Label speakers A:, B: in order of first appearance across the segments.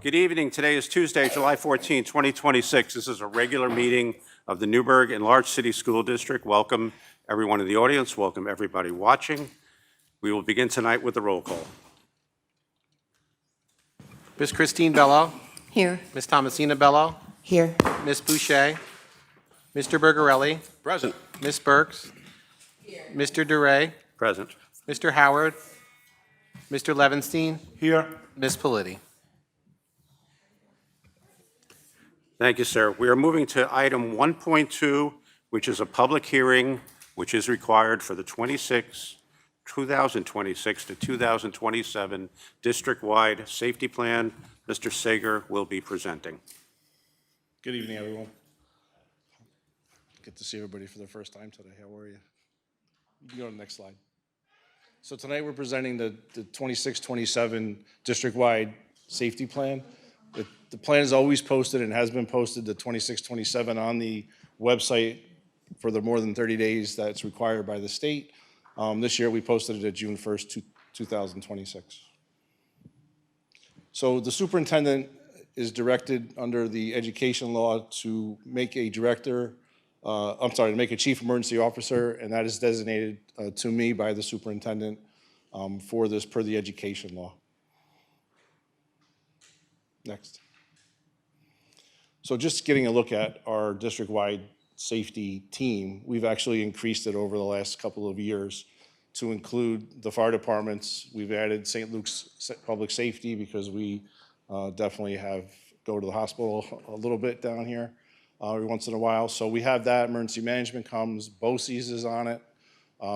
A: Good evening. Today is Tuesday, July 14, 2026. This is a regular meeting of the Newburgh Enlarged City School District. Welcome everyone in the audience. Welcome everybody watching. We will begin tonight with the roll call.
B: Ms. Christine Bello.
C: Here.
B: Ms. Thomasina Bello.
C: Here.
B: Ms. Boucher. Mr. Bergarelli.
A: Present.
B: Ms. Burks. Here. Mr. DeRay.
A: Present.
B: Mr. Howard. Mr. Levenstein.
D: Here.
B: Ms. Politi.
A: Thank you, sir. We are moving to item 1.2, which is a public hearing, which is required for the 2026 to 2027 district-wide safety plan. Mr. Sager will be presenting.
D: Good evening, everyone. Good to see everybody for the first time today. How are you? You can go to the next slide. So tonight we're presenting the 26-27 district-wide safety plan. The plan is always posted and has been posted, the 26-27, on the website for the more than 30 days that's required by the state. This year we posted it at June 1st, 2026. So the superintendent is directed under the education law to make a to make a chief emergency officer, and that is designated to me by the superintendent for this per the education law. Next. So just getting a look at our district-wide safety team, we've actually increased it over the last couple of years to include the fire departments. We've added St. Luke's Public Safety because we definitely go to the hospital a little bit down here every once in a while. So we have that. Emergency management comes. BOCES is on it,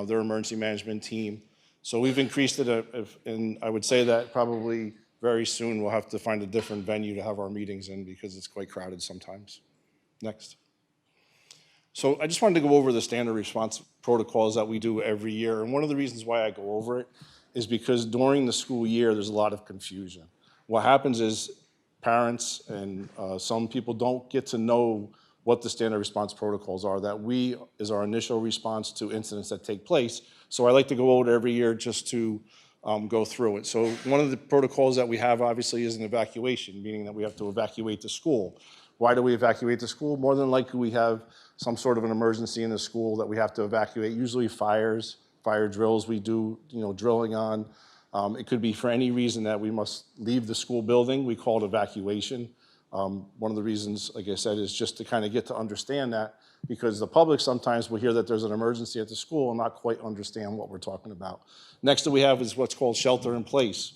D: their emergency management team. So we've increased it, and I would say that probably very soon we'll have to find a different venue to have our meetings in because it's quite crowded sometimes. Next. So I just wanted to go over the standard response protocols that we do every year. And one of the reasons why I go over it is because during the school year, there's a lot of confusion. What happens is parents and some people don't get to know what the standard response protocols are, that is our initial response to incidents that take place. So I like to go over it every year just to go through it. So one of the protocols that we have obviously is an evacuation, meaning that we have to evacuate the school. Why do we evacuate the school? More than likely we have some sort of an emergency in the school that we have to evacuate, usually fire drills we do, drilling on. It could be for any reason that we must leave the school building. We call it evacuation. One of the reasons, like I said, is just to kind of get to understand that, because the public sometimes will hear that there's an emergency at the school and not quite understand what we're talking about. Next that we have is what's called shelter in place.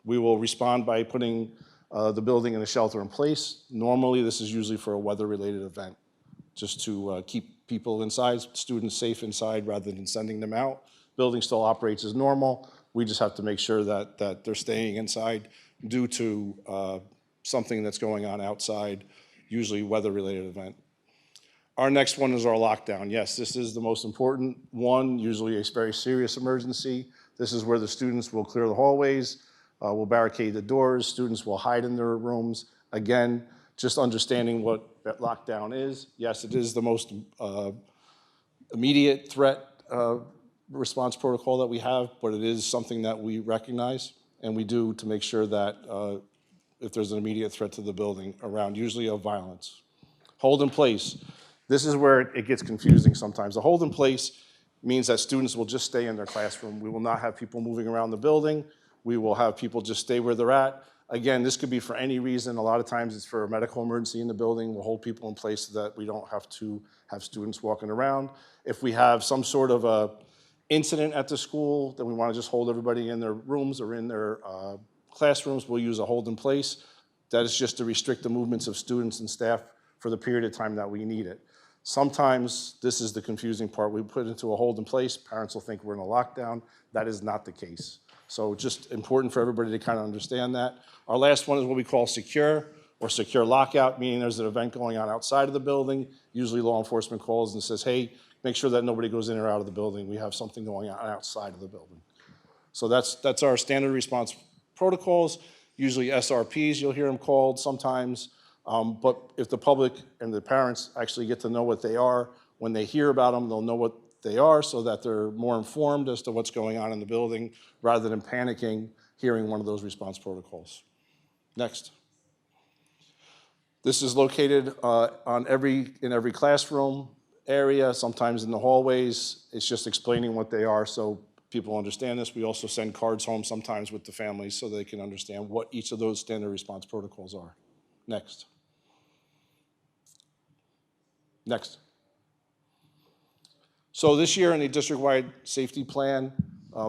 D: We will respond by putting the building in a shelter in place. Normally, this is usually for a weather-related event, just to keep people inside, students safe inside rather than sending them out. Building still operates as normal. We just have to make sure that they're staying inside due to something that's going on outside, usually weather-related event. Our next one is our lockdown. Yes, this is the most important one, usually a very serious emergency. This is where the students will clear the hallways, will barricade the doors, students will hide in their rooms. Again, just understanding what that lockdown is. Yes, it is the most immediate threat response protocol that we have, but it is something that we recognize and we do to make sure that if there's an immediate threat to the building around, usually of violence. Hold in place. This is where it gets confusing sometimes. The hold in place means that students will just stay in their classroom. We will not have people moving around the building. We will have people just stay where they're at. Again, this could be for any reason. A lot of times it's for a medical emergency in the building. We'll hold people in place so that we don't have to have students walking around. If we have some sort of a incident at the school, then we want to just hold everybody in their rooms or in their classrooms, we'll use a hold in place. That is just to restrict the movements of students and staff for the period of time that we need it. Sometimes this is the confusing part. We put it into a hold in place. Parents will think we're in a lockdown. That is not the case. So just important for everybody to kind of understand that. Our last one is what we call secure or secure lockout, meaning there's an event going on outside of the building. Usually law enforcement calls and says, hey, make sure that nobody goes in or out of the building. We have something going on outside of the building. So that's our standard response protocols, usually SRPs, you'll hear them called sometimes. But if the public and the parents actually get to know what they are, when they hear about them, they'll know what they are so that they're more informed as to what's going on in the building rather than panicking hearing one of those response protocols. Next. This is located in every classroom area, sometimes in the hallways. It's just explaining what they are so people understand this. We also send cards home sometimes with the families so they can understand what each of those standard response protocols are. Next. Next. So this year in the district-wide safety plan,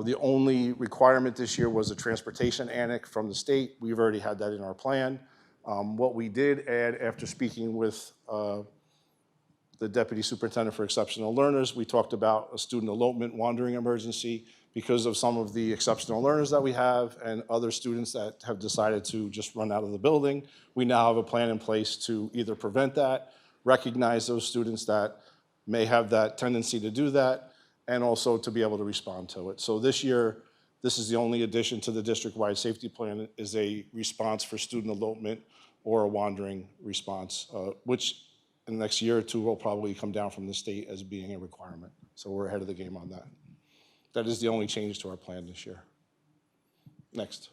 D: the only requirement this year was a transportation annex from the state. We've already had that in our plan. What we did add after speaking with the Deputy Superintendent for Exceptional Learners, we talked about a student elopement wandering emergency because of some of the exceptional learners that we have and other students that have decided to just run out of the building. We now have a plan in place to either prevent that, recognize those students that may have that tendency to do that, and also to be able to respond to it. So this year, this is the only addition to the district-wide safety plan is a response for student elopement or a wandering response, which in the next year or two will probably come down from the state as being a requirement. So we're ahead of the game on that. That is the only change to our plan this year. Next.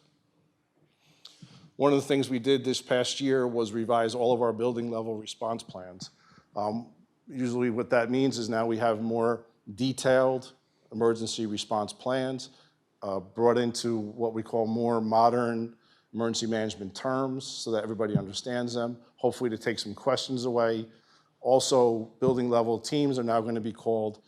D: One of the things we did this past year was revise all of our building level response plans. Usually what that means is now we have more detailed emergency response plans brought into what we call more modern emergency management terms so that everybody understands them, hopefully to take some questions away. Also, building level teams are now going to be called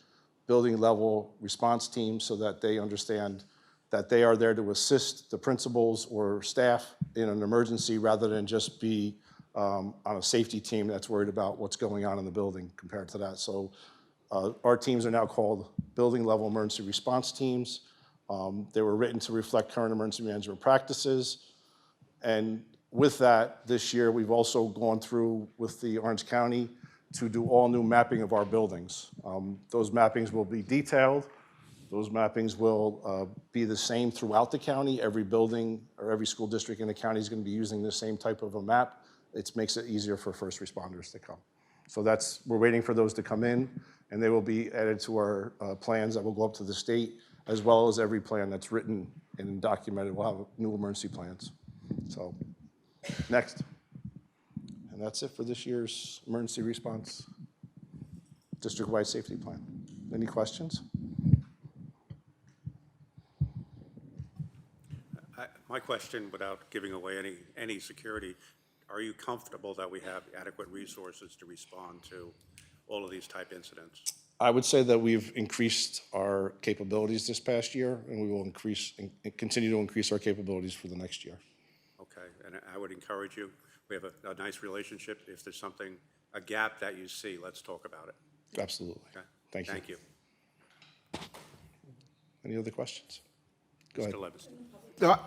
D: building level response teams so that they understand that they are there to assist the principals or staff in an emergency rather than just be on a safety team that's worried about what's going on in the building compared to that. So our teams are now called building level emergency response teams. They were written to reflect current emergency management practices. And with that, this year, we've also gone through with the Orange County to do all new mapping of our buildings. Those mappings will be detailed. Those mappings will be the same throughout the county. Every building or every school district in the county is going to be using the same type of a map. It makes it easier for first responders to come. So we're waiting for those to come in, and they will be added to our plans that will go up to the state, as well as every plan that's written and documented. We'll have new emergency plans. So, next. And that's it for this year's emergency response district-wide safety plan. Any questions?
A: My question, without giving away any security, are you comfortable that we have adequate resources to respond to all of these type incidents?
D: I would say that we've increased our capabilities this past year, and we will continue to increase our capabilities for the next year.
A: Okay, and I would encourage you, we have a nice relationship. If there's something, a gap that you see, let's talk about it.
D: Absolutely.
A: Okay?
D: Thank you.
A: Thank you.
D: Any other questions? Go ahead.
A: Mr. Levinson.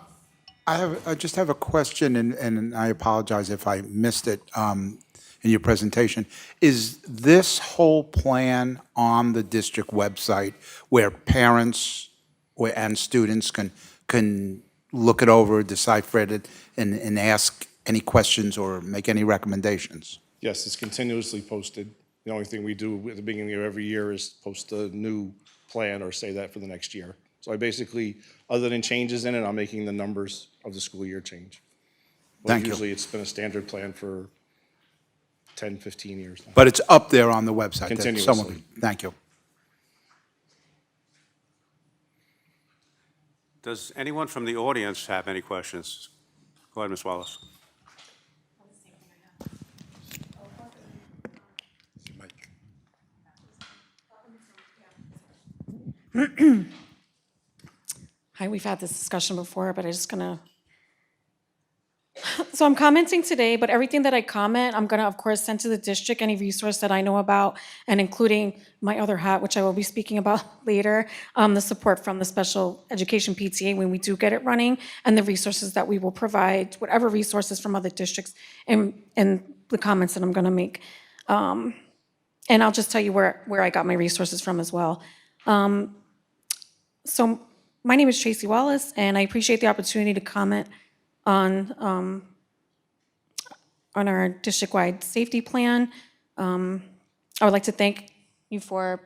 C: I just have a question, and I apologize if I missed it in your presentation. Is this whole plan on the district website where parents and students can look it over, decipher it, and ask any questions or make any recommendations?
D: Yes, it's continuously posted. The only thing we do at the beginning of every year is post a new plan or say that for the next year. So I basically, other than changes in it, I'm making the numbers of the school year change.
C: Thank you.
D: Usually it's been a standard plan for 10, 15 years now.
C: But it's up there on the website. that
D: Continuously.
C: someone- Thank you.
A: Does anyone from the audience have any questions? Go ahead, Ms. Wallace.
E: Hi, we've had this discussion before, but I'm just gonna. So I'm commenting today, but everything that I comment, I'm gonna, of course, send to the district, any resource that I know about, and including my other hat, which I will be speaking about later, the support from the special education PTA when we do get it running, and the resources that we will provide, whatever resources from other districts, and the comments that I'm gonna make. And I'll just tell you where I got my resources from as well. So my name is Tracy Wallace, and I appreciate the opportunity to comment on our district-wide safety plan. I would like to thank you for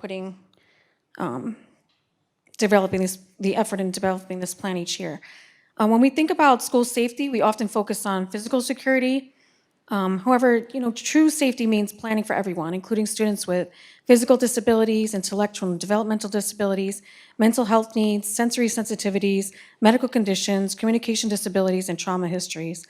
E: developing the effort in developing this plan each year. When we think about school safety, we often focus on physical security, However, true safety means planning for everyone, including students with physical disabilities, intellectual and developmental disabilities, mental health needs, sensory sensitivities, medical conditions, communication disabilities, and trauma histories.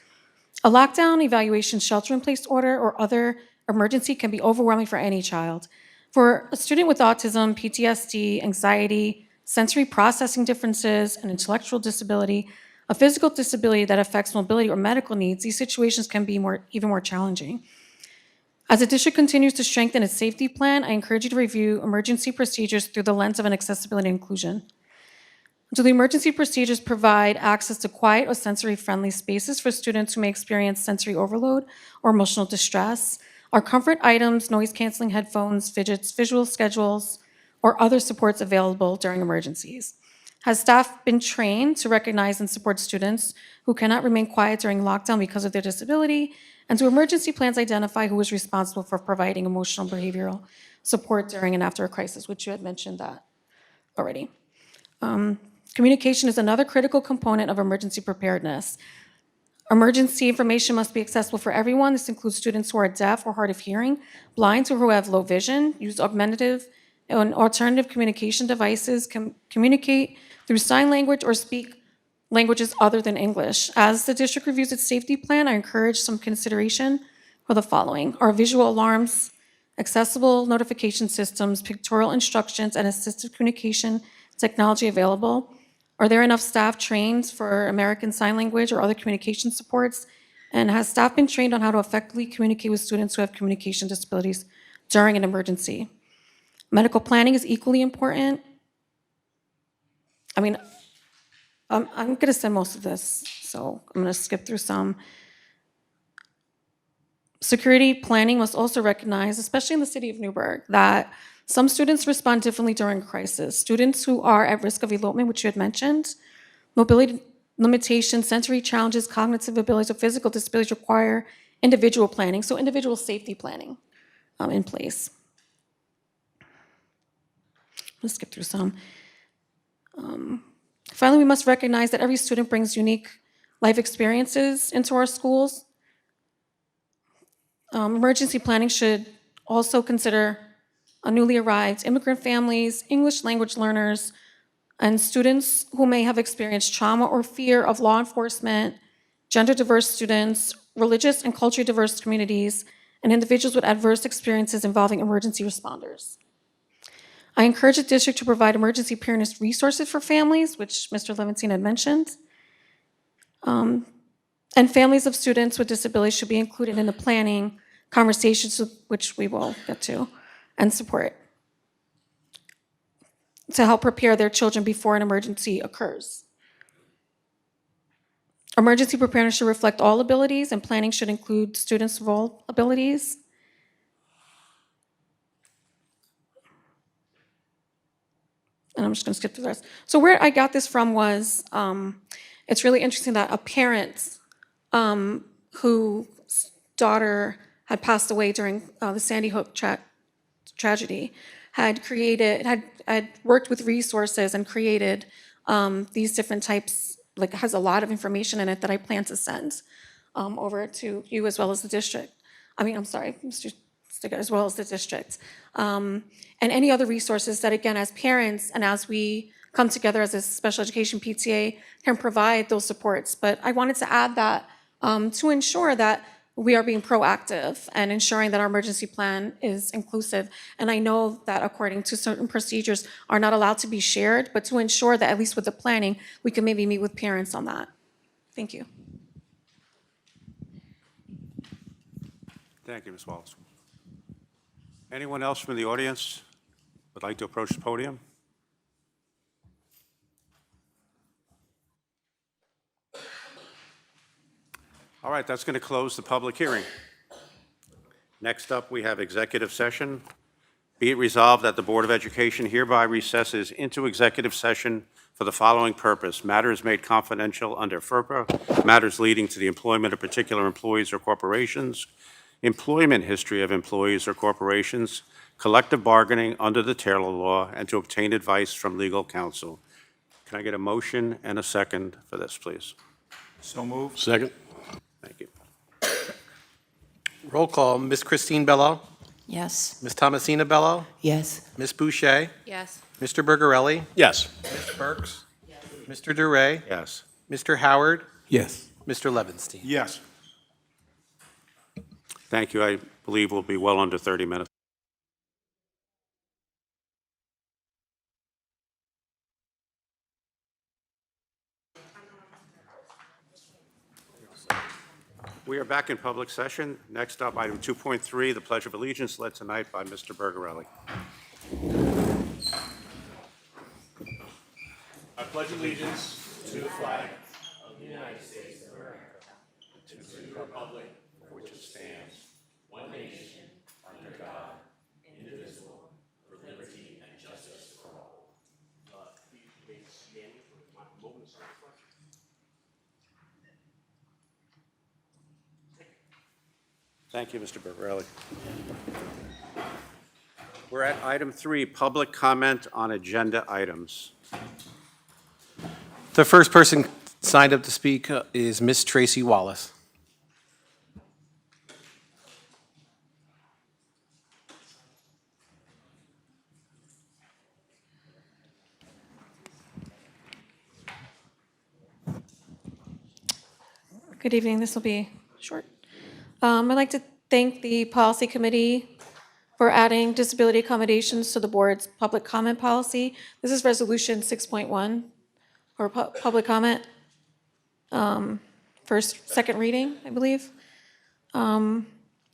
E: A lockdown, evaluation, shelter-in-place order, or other emergency can be overwhelming for any child. For a student with autism, PTSD, anxiety, sensory processing differences, and intellectual disability, a physical disability that affects mobility or medical needs, these situations can be even more challenging. As the district continues to strengthen its safety plan, I encourage you to review emergency procedures through the lens of an accessibility and inclusion. Do the emergency procedures provide access to quiet or sensory-friendly spaces for students who may experience sensory overload or emotional distress? Are comfort items, noise-canceling headphones, fidgets, visual schedules, or other supports available during emergencies? Has staff been trained to recognize and support students who cannot remain quiet during lockdown because of their disability? And do emergency plans identify who is responsible for providing emotional behavioral support during and after a crisis, which you had mentioned that already? Communication is another critical component of emergency preparedness. Emergency information must be accessible for everyone. This includes students who are deaf or hard of hearing, blind or who have low vision, use augmentative and alternative communication devices, communicate through sign language or speak languages other than English. As the district reviews its safety plan, I encourage some consideration for the following. Are visual alarms, accessible notification systems, pictorial instructions, and assistive communication technology available? Are there enough staff trained for American Sign Language or other communication supports? And has staff been trained on how to effectively communicate with students who have communication disabilities during an emergency? Medical planning is equally important. I'm going to send most of this, so I'm going to skip through some. Security planning must also recognize, especially in the city of Newburgh, that some students respond differently during crisis. Students who are at risk of elopement, which you had mentioned, mobility limitations, sensory challenges, cognitive abilities, or physical disabilities require individual planning, so individual safety planning in place. Let's skip through some. Finally, we must recognize that every student brings unique life experiences into our schools. Emergency planning should also consider newly arrived immigrant families, English language learners, and students who may have experienced trauma or fear of law enforcement, gender diverse students, religious and culturally diverse communities, and individuals with adverse experiences involving emergency responders. I encourage the district to provide emergency preparedness resources for families, which Mr. Levenstein had mentioned. And families of students with disabilities should be included in the planning conversations, which we will get to, and support to help prepare their children before an emergency occurs. Emergency preparedness should reflect all abilities, and planning should include students' of all abilities. And I'm just going to skip through the rest. So where I got this from was, it's really interesting that a parent whose daughter had passed away during the Sandy Hook tragedy had worked with resources and created these different types, like has a lot of information in it that I plan to send over to you as well as the district. Mr. Stiga, as well as the district. And any other resources that, again, as parents and as we come together as a special education PTA can provide those supports. But I wanted to add that to ensure that we are being proactive and ensuring that our emergency plan is inclusive. And I know that according to certain procedures are not allowed to be shared, but to ensure that at least with the planning, we can maybe meet with parents on that. Thank you.
A: Thank you, Ms. Wallace. Anyone else from the audience would like to approach the podium? All right, that's going to close the public hearing. Next up, we have executive session. Be it resolved that the Board of Education hereby recesses into executive session for the following purpose: matters made confidential under FERPA, matters leading to the employment of particular employees or corporations, employment history of employees or corporations, collective bargaining under the Taylor Law, and to obtain advice from legal counsel. Can I get a motion and a second for this, please?
F: So moved.
D: Second.
A: Thank you.
B: Roll call, Ms. Christine Bello,
F: Yes.
B: Ms. Thomasina Bello,
F: Yes.
B: Ms. Boucher,
F: Yes.
B: Mr. Bergarelli,
D: Yes.
B: Ms. Burks, Mr. Duray,
A: Yes.
B: Mr. Howard,
C: Yes.
B: Mr. Levinstein.
C: Yes.
A: Thank you. I believe we'll be well under 30 minutes. We are back in public session. Next up, item 2.3, the Pledge of Allegiance, led tonight by Mr. Bergarelli.
D: I pledge allegiance to the flag
A: Thank you, Mr. Bergarelli. We're at item 3, public comment on agenda items.
B: The first person signed up to speak is Ms. Tracy Wallace.
E: Good evening, this will be short. I'd like to thank the policy committee for adding disability accommodations to the board's public comment policy. This is resolution 6.1, or public comment, second reading, I believe. I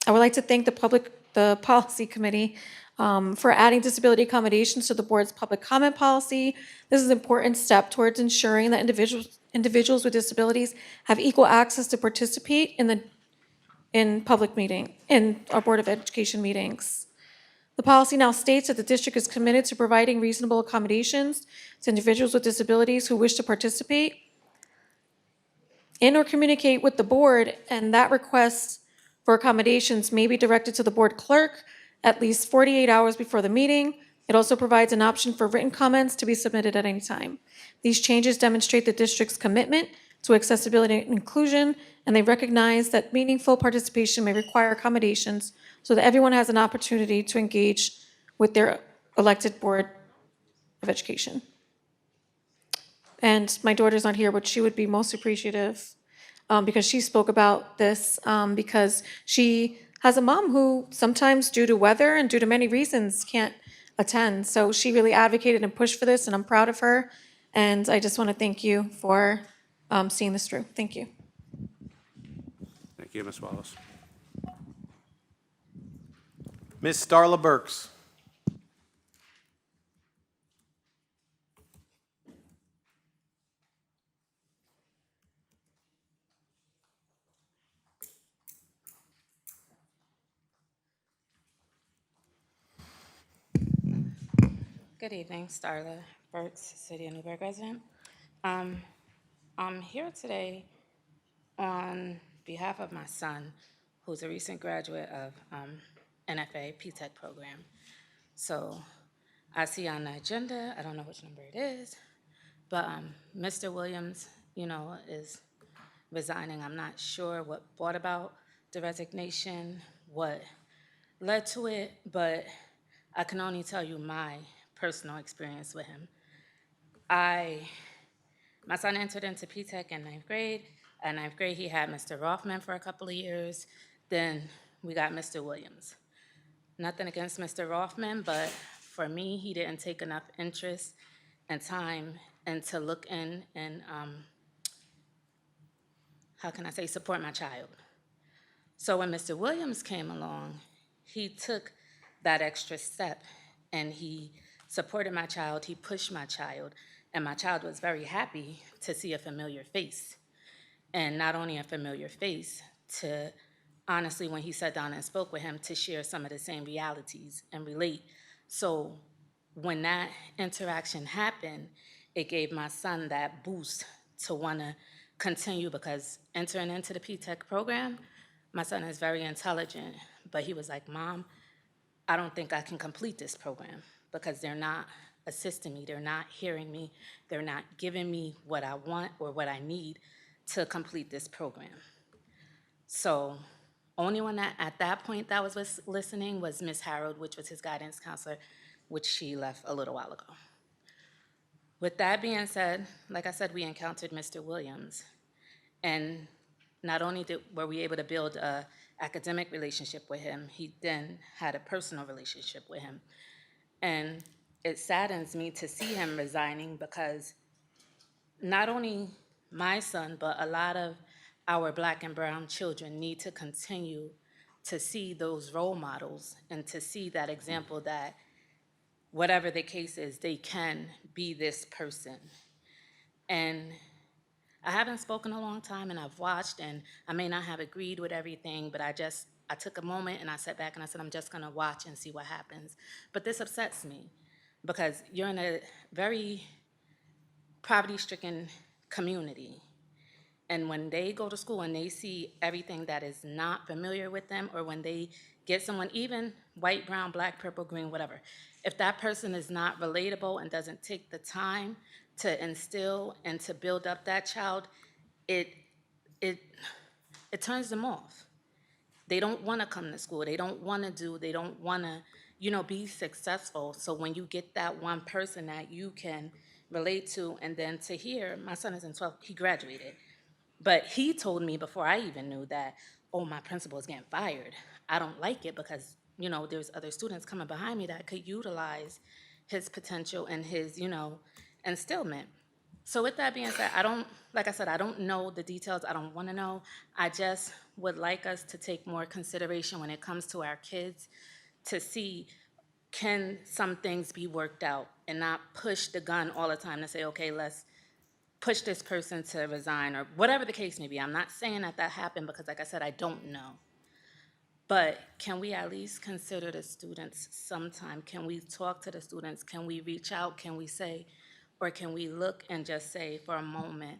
E: would like to thank the policy committee for adding disability accommodations to the board's public comment policy. This is an important step towards ensuring that individuals with disabilities have equal access to participate in our Board of Education meetings. The policy now states that the district is committed to providing reasonable accommodations to individuals with disabilities who wish to participate in or communicate with the board, and that request for accommodations may be directed to the board clerk at least 48 hours before the meeting. It also provides an option for written comments to be submitted at any time. These changes demonstrate the district's commitment to accessibility and inclusion, and they recognize that meaningful participation may require accommodations so that everyone has an opportunity to engage with their elected Board of Education. And my daughter's not here, but she would be most appreciative because she spoke about this because she has a mom who sometimes, due to weather and due to many reasons, can't attend. So she really advocated and pushed for this, and I'm proud of her. And I just want to thank you for seeing this through. Thank you.
A: Thank you, Ms. Wallace.
B: Ms. Starla Burks.
F: Good evening, Starla Burks, City of Newburgh resident. I'm here today on behalf of my son, who's a recent graduate of NFA PTEC program. So I see on the agenda, I don't know which number it is, but Mr. Williams, is resigning. I'm not sure what brought about the resignation, what led to it, but I can only tell you my personal experience with him. My son entered into PTEC in ninth grade. In ninth grade, he had Mr. Rothman for a couple of years. Then we got Mr. Williams. Nothing against Mr. Rothman, but for me, he didn't take enough interest and time and to look in and, support my child. So when Mr. Williams came along, he took that extra step and he supported my child, he pushed my child, and my child was very happy to see a familiar face. And not only a familiar face, to honestly, when he sat down and spoke with him, to share some of the same realities and relate. So when that interaction happened, it gave my son that boost to want to continue, because entering into the PTEC program, my son is very intelligent, but he was like, Mom, I don't think I can complete this program because they're not assisting me, they're not hearing me, they're not giving me what I want or what I need to complete this program. So Only one that, at that point, that was listening was Miss Harold, which was his guidance counselor, which she left a little while ago. With that being said, like I said, we encountered Mr. Williams. And not only were we able to build a academic relationship with him, he then had a personal relationship with him. And it saddens me to see him resigning because not only my son, but a lot of our Black and brown children need to continue to see those role models and to see that example that whatever the case is, they can be this person. And I haven't spoken a long time, and I've watched, and I may not have agreed with everything, but I took a moment and I sat back and I said, I'm just gonna watch and see what happens. But this upsets me because you're in a very poverty-stricken community. And when they go to school and they see everything that is not familiar with them, or when they get someone, even white, brown, black, purple, green, whatever, if that person is not relatable and doesn't take the time to instill and to build up that child, it turns them off. They don't want to come to school. They don't want to they don't want to, be successful. So when you get that one person that you can relate to, and then to hear, my son is in 12th, he graduated. But he told me before I even knew that, oh, my principal is getting fired. I don't like it because, there's other students coming behind me that could utilize his potential and his, instillment. So with that being said, like I said, I don't know the details. I don't want to know. I just would like us to take more consideration when it comes to our kids to see, can some things be worked out and not push the gun all the time to say, okay, let's push this person to resign or whatever the case may be. I'm not saying that happened because, like I said, I don't know. But can we at least consider the students sometime? Can we talk to the students? Can we reach out? Can we say, or can we look and just say for a moment,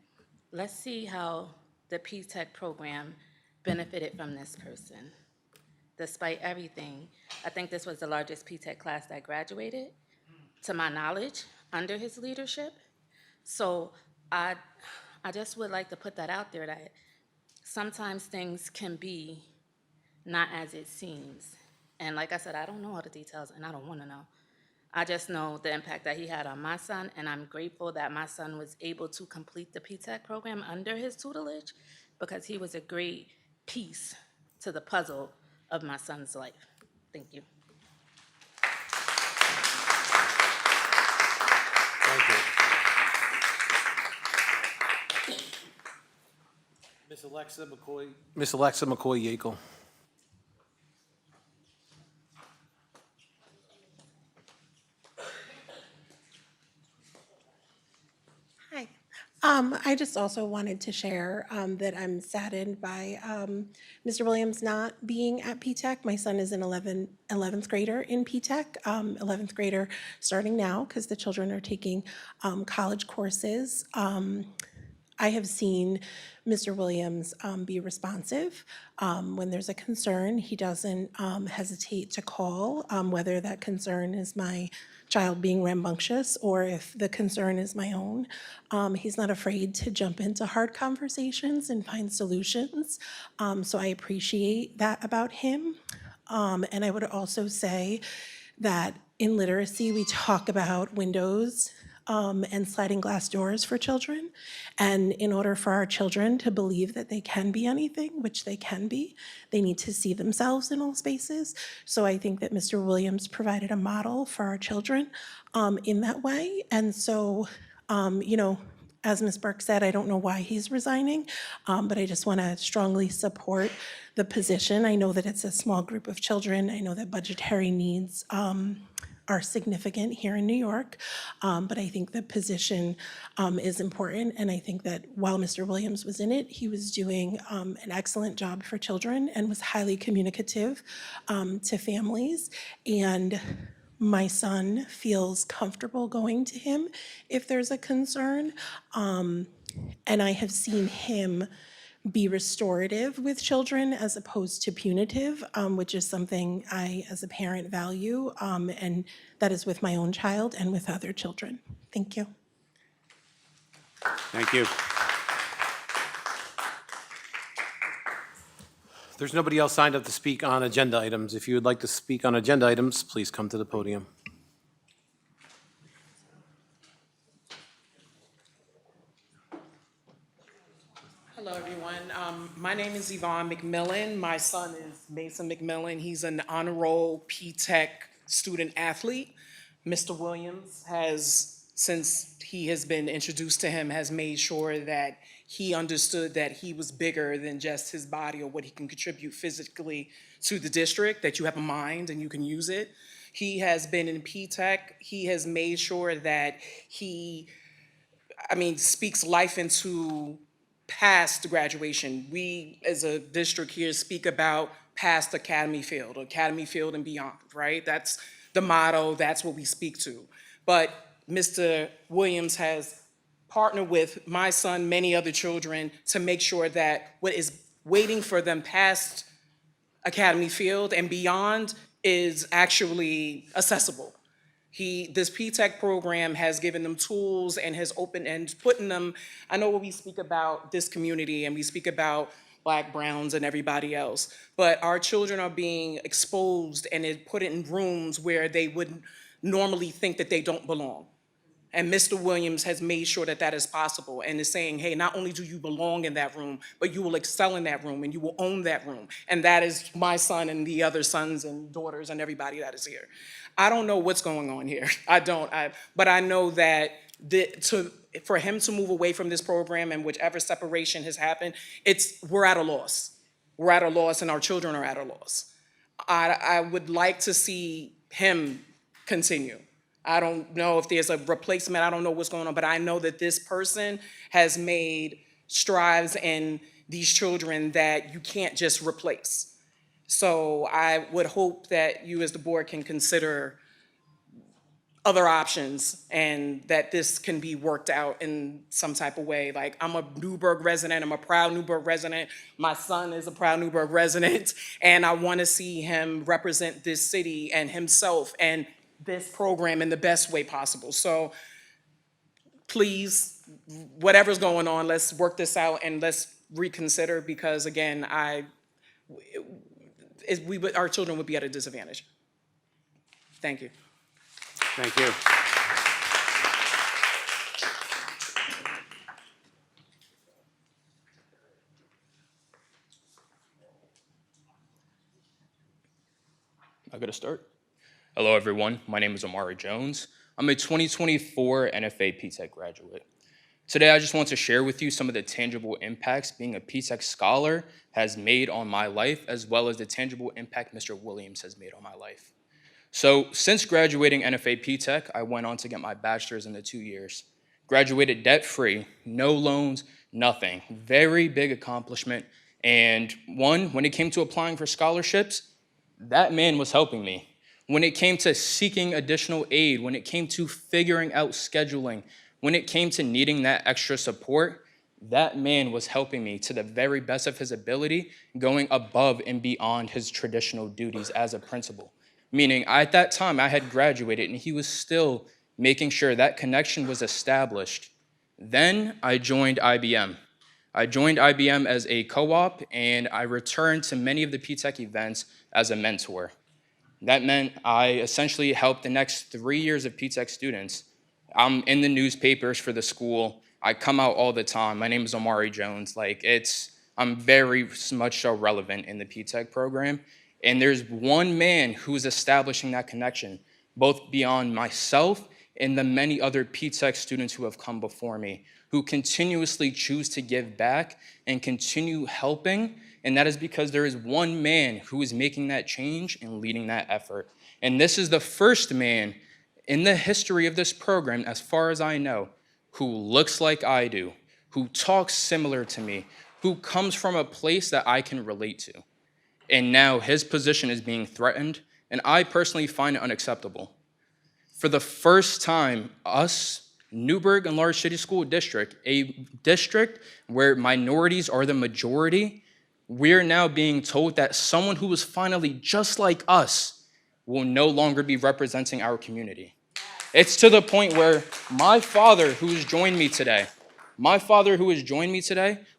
F: let's see how the P-TECH program benefited from this person. Despite everything, I think this was the largest P-TECH class that graduated, to my knowledge, under his leadership. So I just would like to put that out there, that sometimes things can be not as it seems. And like I said, I don't know all the details and I don't want to know. I just know the impact that he had on my son, and I'm grateful that my son was able to complete the P-TECH program under his tutelage because he was a great piece to the puzzle of my son's life. Thank you.
B: Thank you. Miss Alexa McCoy-Yakel.
G: Hi. I just also wanted to share that I'm saddened by Mr. Williams not being at P-TECH. My son is an 11th grader in P-TECH, 11th grader starting now because the children are taking college courses. I have seen Mr. Williams be responsive. When there's a concern, he doesn't hesitate to call, whether that concern is my child being rambunctious or if the concern is my own. He's not afraid to jump into hard conversations and find solutions. So I appreciate that about him. And I would also say that in literacy, we talk about windows and sliding glass doors for children. And in order for our children to believe that they can be anything, which they can be, they need to see themselves in all spaces. So I think that Mr. Williams provided a model for our children in that way. And so, as Ms. Burke said, I don't know why he's resigning, but I just want to strongly support the position. I know that it's a small group of children. I know that budgetary needs are significant here in New York, but I think the position is important, and I think that while Mr. Williams was in it, he was doing an excellent job for children and was highly communicative to families, and my son feels comfortable going to him if there's a concern, and I have seen him be restorative with children as opposed to punitive, which is something I, as a parent, value, and that is with my own child and with other children. Thank you.
A: Thank you.
B: There's nobody else signed up to speak on agenda items. If you would like to speak on agenda items, please come to the podium.
H: Hello, everyone. My name is Yvonne McMillan. My son is Mason McMillan. He's an honor roll P-Tech student athlete. Mr. Williams has, since he has been introduced to him, has made sure that he understood that he was bigger than just his body or what he can contribute physically to the district, that you have a mind and you can use it. He has been in P-Tech. He has made sure that he, speaks life into past graduation. We, as a district here, speak about past Academy Field and beyond, right? That's the motto, that's what we speak to. But Mr. Williams has partnered with my son, many other children, to make sure that what is waiting for them past Academy Field and beyond is actually accessible. This P-Tech program has given them tools and has opened and putting them, I know when we speak about this community and we speak about Black, Browns, and everybody else, but our children are being exposed and put in rooms where they would normally think that they don't belong. And Mr. Williams has made sure that that is possible and is saying, hey, not only do you belong in that room, but you will excel in that room and you will own that room. And that is my son and the other sons and daughters and everybody that is here. I don't know what's going on here. But I know that for him to move away from this program and whichever separation has happened, we're at a loss. We're at a loss and our children are at a loss. I would like to see him continue. I don't know if there's a replacement, I don't know what's going on, but I know that this person has made strides in these children that you can't just replace. So I would hope that you as the board can consider other options and that this can be worked out in some type of way. Like, I'm a Newburgh resident, I'm a proud Newburgh resident, my son is a proud Newburgh resident, and I wanna see him represent this city and himself and this program in the best way possible. So please, whatever's going on, let's work this out and let's reconsider because again, our children would be at a disadvantage. Thank you.
A: Thank you.
I: I gotta start. Hello, everyone. My name is Amari Jones. I'm a 2024 NFA P-Tech graduate. Today, I just want to share with you some of the tangible impacts being a P-Tech scholar has made on my life, as well as the tangible impact Mr. Williams has made on my life. So, since graduating NFA P-Tech, I went on to get my bachelor's in the 2 years. Graduated debt-free, no loans, nothing. Very big accomplishment. And when it came to applying for scholarships, that man was helping me. When it came to seeking additional aid, when it came to figuring out scheduling, when it came to needing that extra support, that man was helping me to the very best of his ability, going above and beyond his traditional duties as a principal. Meaning, at that time, I had graduated and he was still making sure that connection was established. Then I joined IBM. I joined IBM as a co-op and I returned to many of the P-Tech events as a mentor. That meant I essentially helped the next 3 years of P-Tech students. I'm in the newspapers for the school. I come out all the time. My name is Amari Jones. I'm very much so relevant in the P-Tech program. And there's one man who's establishing that connection, both beyond myself and the many other P-Tech students who have come before me, who continuously choose to give back and continue helping. And that is because there is one man who is making that change and leading that effort. And this is the first man in the history of this program, as far as I know, who looks like I do, who talks similar to me, who comes from a place that I can relate to. And now his position is being threatened, and I personally find it unacceptable. For the first time, us, Newburgh and Large City School District, a district where minorities are the majority, we're now being told that someone who is finally just like us will no longer be representing our community. It's to the point where my father, who has joined me today,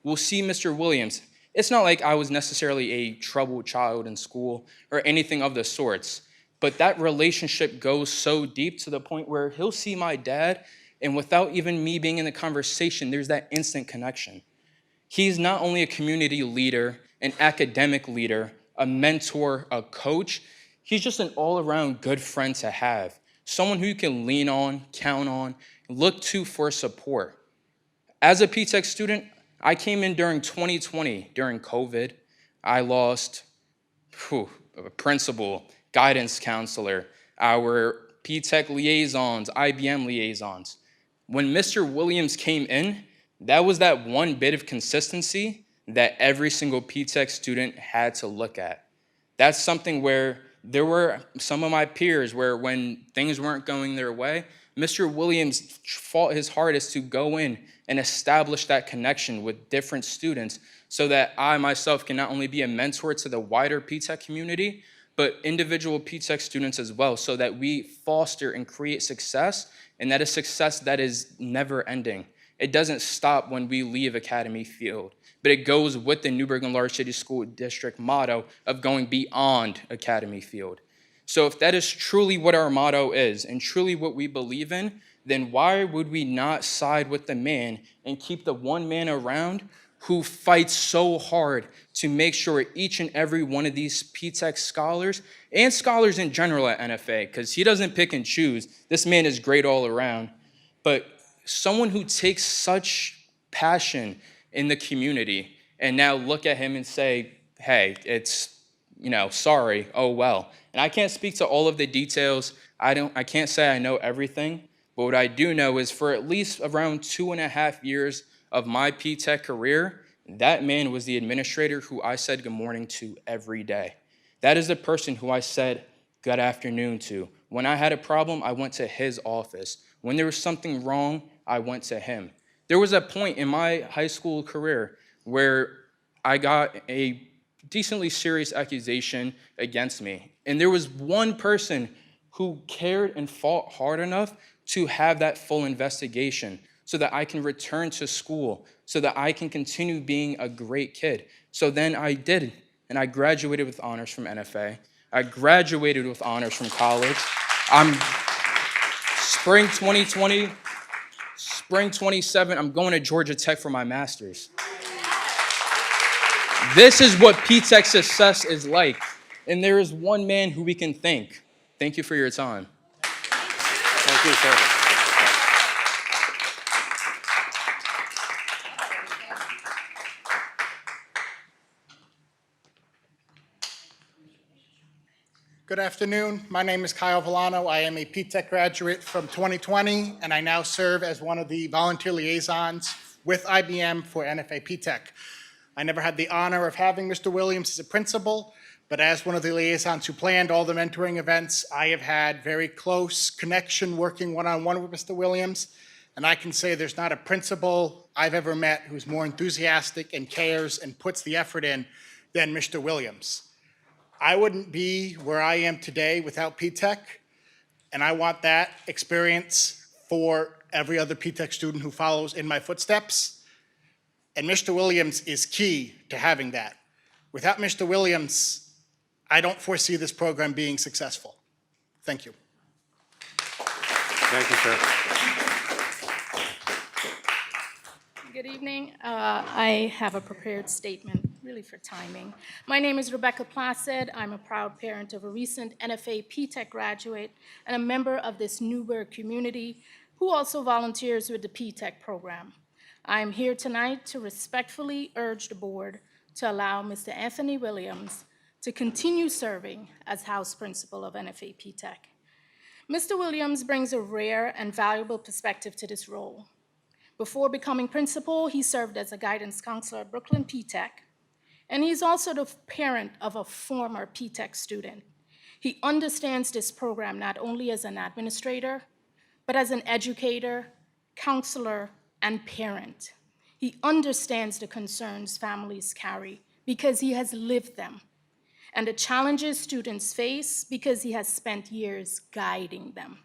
I: will see Mr. Williams It's not like I was necessarily a troubled child in school or anything of the sorts, but that relationship goes so deep to the point where he'll see my dad, and without even me being in the conversation, there's that instant connection. He's not only a community leader, an academic leader, a mentor, a coach, he's just an all-around good friend to have. Someone who you can lean on, count on, look to for support. As a P-Tech student, I came in during 2020, during COVID. I lost a principal, guidance counselor, our P-Tech liaisons, IBM liaisons. When Mr. Williams came in, that was that one bit of consistency that every single P-Tech student had to look at. That's something where there were some of my peers where when things weren't going their way, Mr. Williams fought his hardest to go in and establish that connection with different students so that I myself can not only be a mentor to the wider P-Tech community, but individual P-Tech students as well, so that we foster and create success, and that is success that is never ending. It doesn't stop when we leave Academy Field, but it goes with the Newburgh and Large City School District motto of going beyond Academy Field. So if that is truly what our motto is and truly what we believe in, then why would we not side with the man and keep the one man around who fights so hard to make sure each and every one of these P-Tech scholars and scholars in general at NFA, because he doesn't pick and choose. This man is great all around, but someone who takes such passion in the community and now look at him and say, hey, it's, sorry, oh well. And I can't speak to all of the details. I can't say I know everything, but what I do know is for at least around 2.5 years of my P-Tech career, that man was the administrator who I said good morning to every day. That is the person who I said good afternoon to. When I had a problem, I went to his office. When there was something wrong, I went to him. There was a point in my high school career where I got a decently serious accusation against me. And there was one person who cared and fought hard enough to have that full investigation so that I can return to school, so that I can continue being a great kid. So then I did, and I graduated with honors from NFA. I graduated with honors from college. Spring 2020, spring 27, I'm going to Georgia Tech for my master's. This is what P-Tech success is like. And there is one man who we can thank. Thank you for your time.
A: Thank you, sir.
J: Good afternoon. My name is Kyle Villano. I am a P-Tech graduate from 2020, and I now serve as one of the volunteer liaisons with IBM for NFA P-Tech. I never had the honor of having Mr. Williams as a principal, but as one of the liaisons who planned all the mentoring events, I have had very close connection working one-on-one with Mr. Williams, and I can say there's not a principal I've ever met who's more enthusiastic and cares and puts the effort in than Mr. Williams. I wouldn't be where I am today without P-Tech, and I want that experience for every other P-Tech student who follows in my footsteps. And Mr. Williams is key to having that. Without Mr. Williams, I don't foresee this program being successful. Thank you.
A: Thank you, sir.
K: Good evening. I have a prepared statement, really for timing. My name is Rebecca Placid. I'm a proud parent of a recent NFA P-Tech graduate and a member of this Newburgh community who also volunteers with the P-Tech program. I am here tonight to respectfully urge the board to allow Mr. Anthony Williams to continue serving as House Principal of NFA P-Tech. Mr. Williams brings a rare and valuable perspective to this role. Before becoming principal, he served as a guidance counselor at Brooklyn P-Tech, and he's also the parent of a former P-Tech student. He understands this program not only as an administrator, but as an educator, counselor, and parent. He understands the concerns families carry because he has lived them, and the challenges students face because he has spent years guiding them.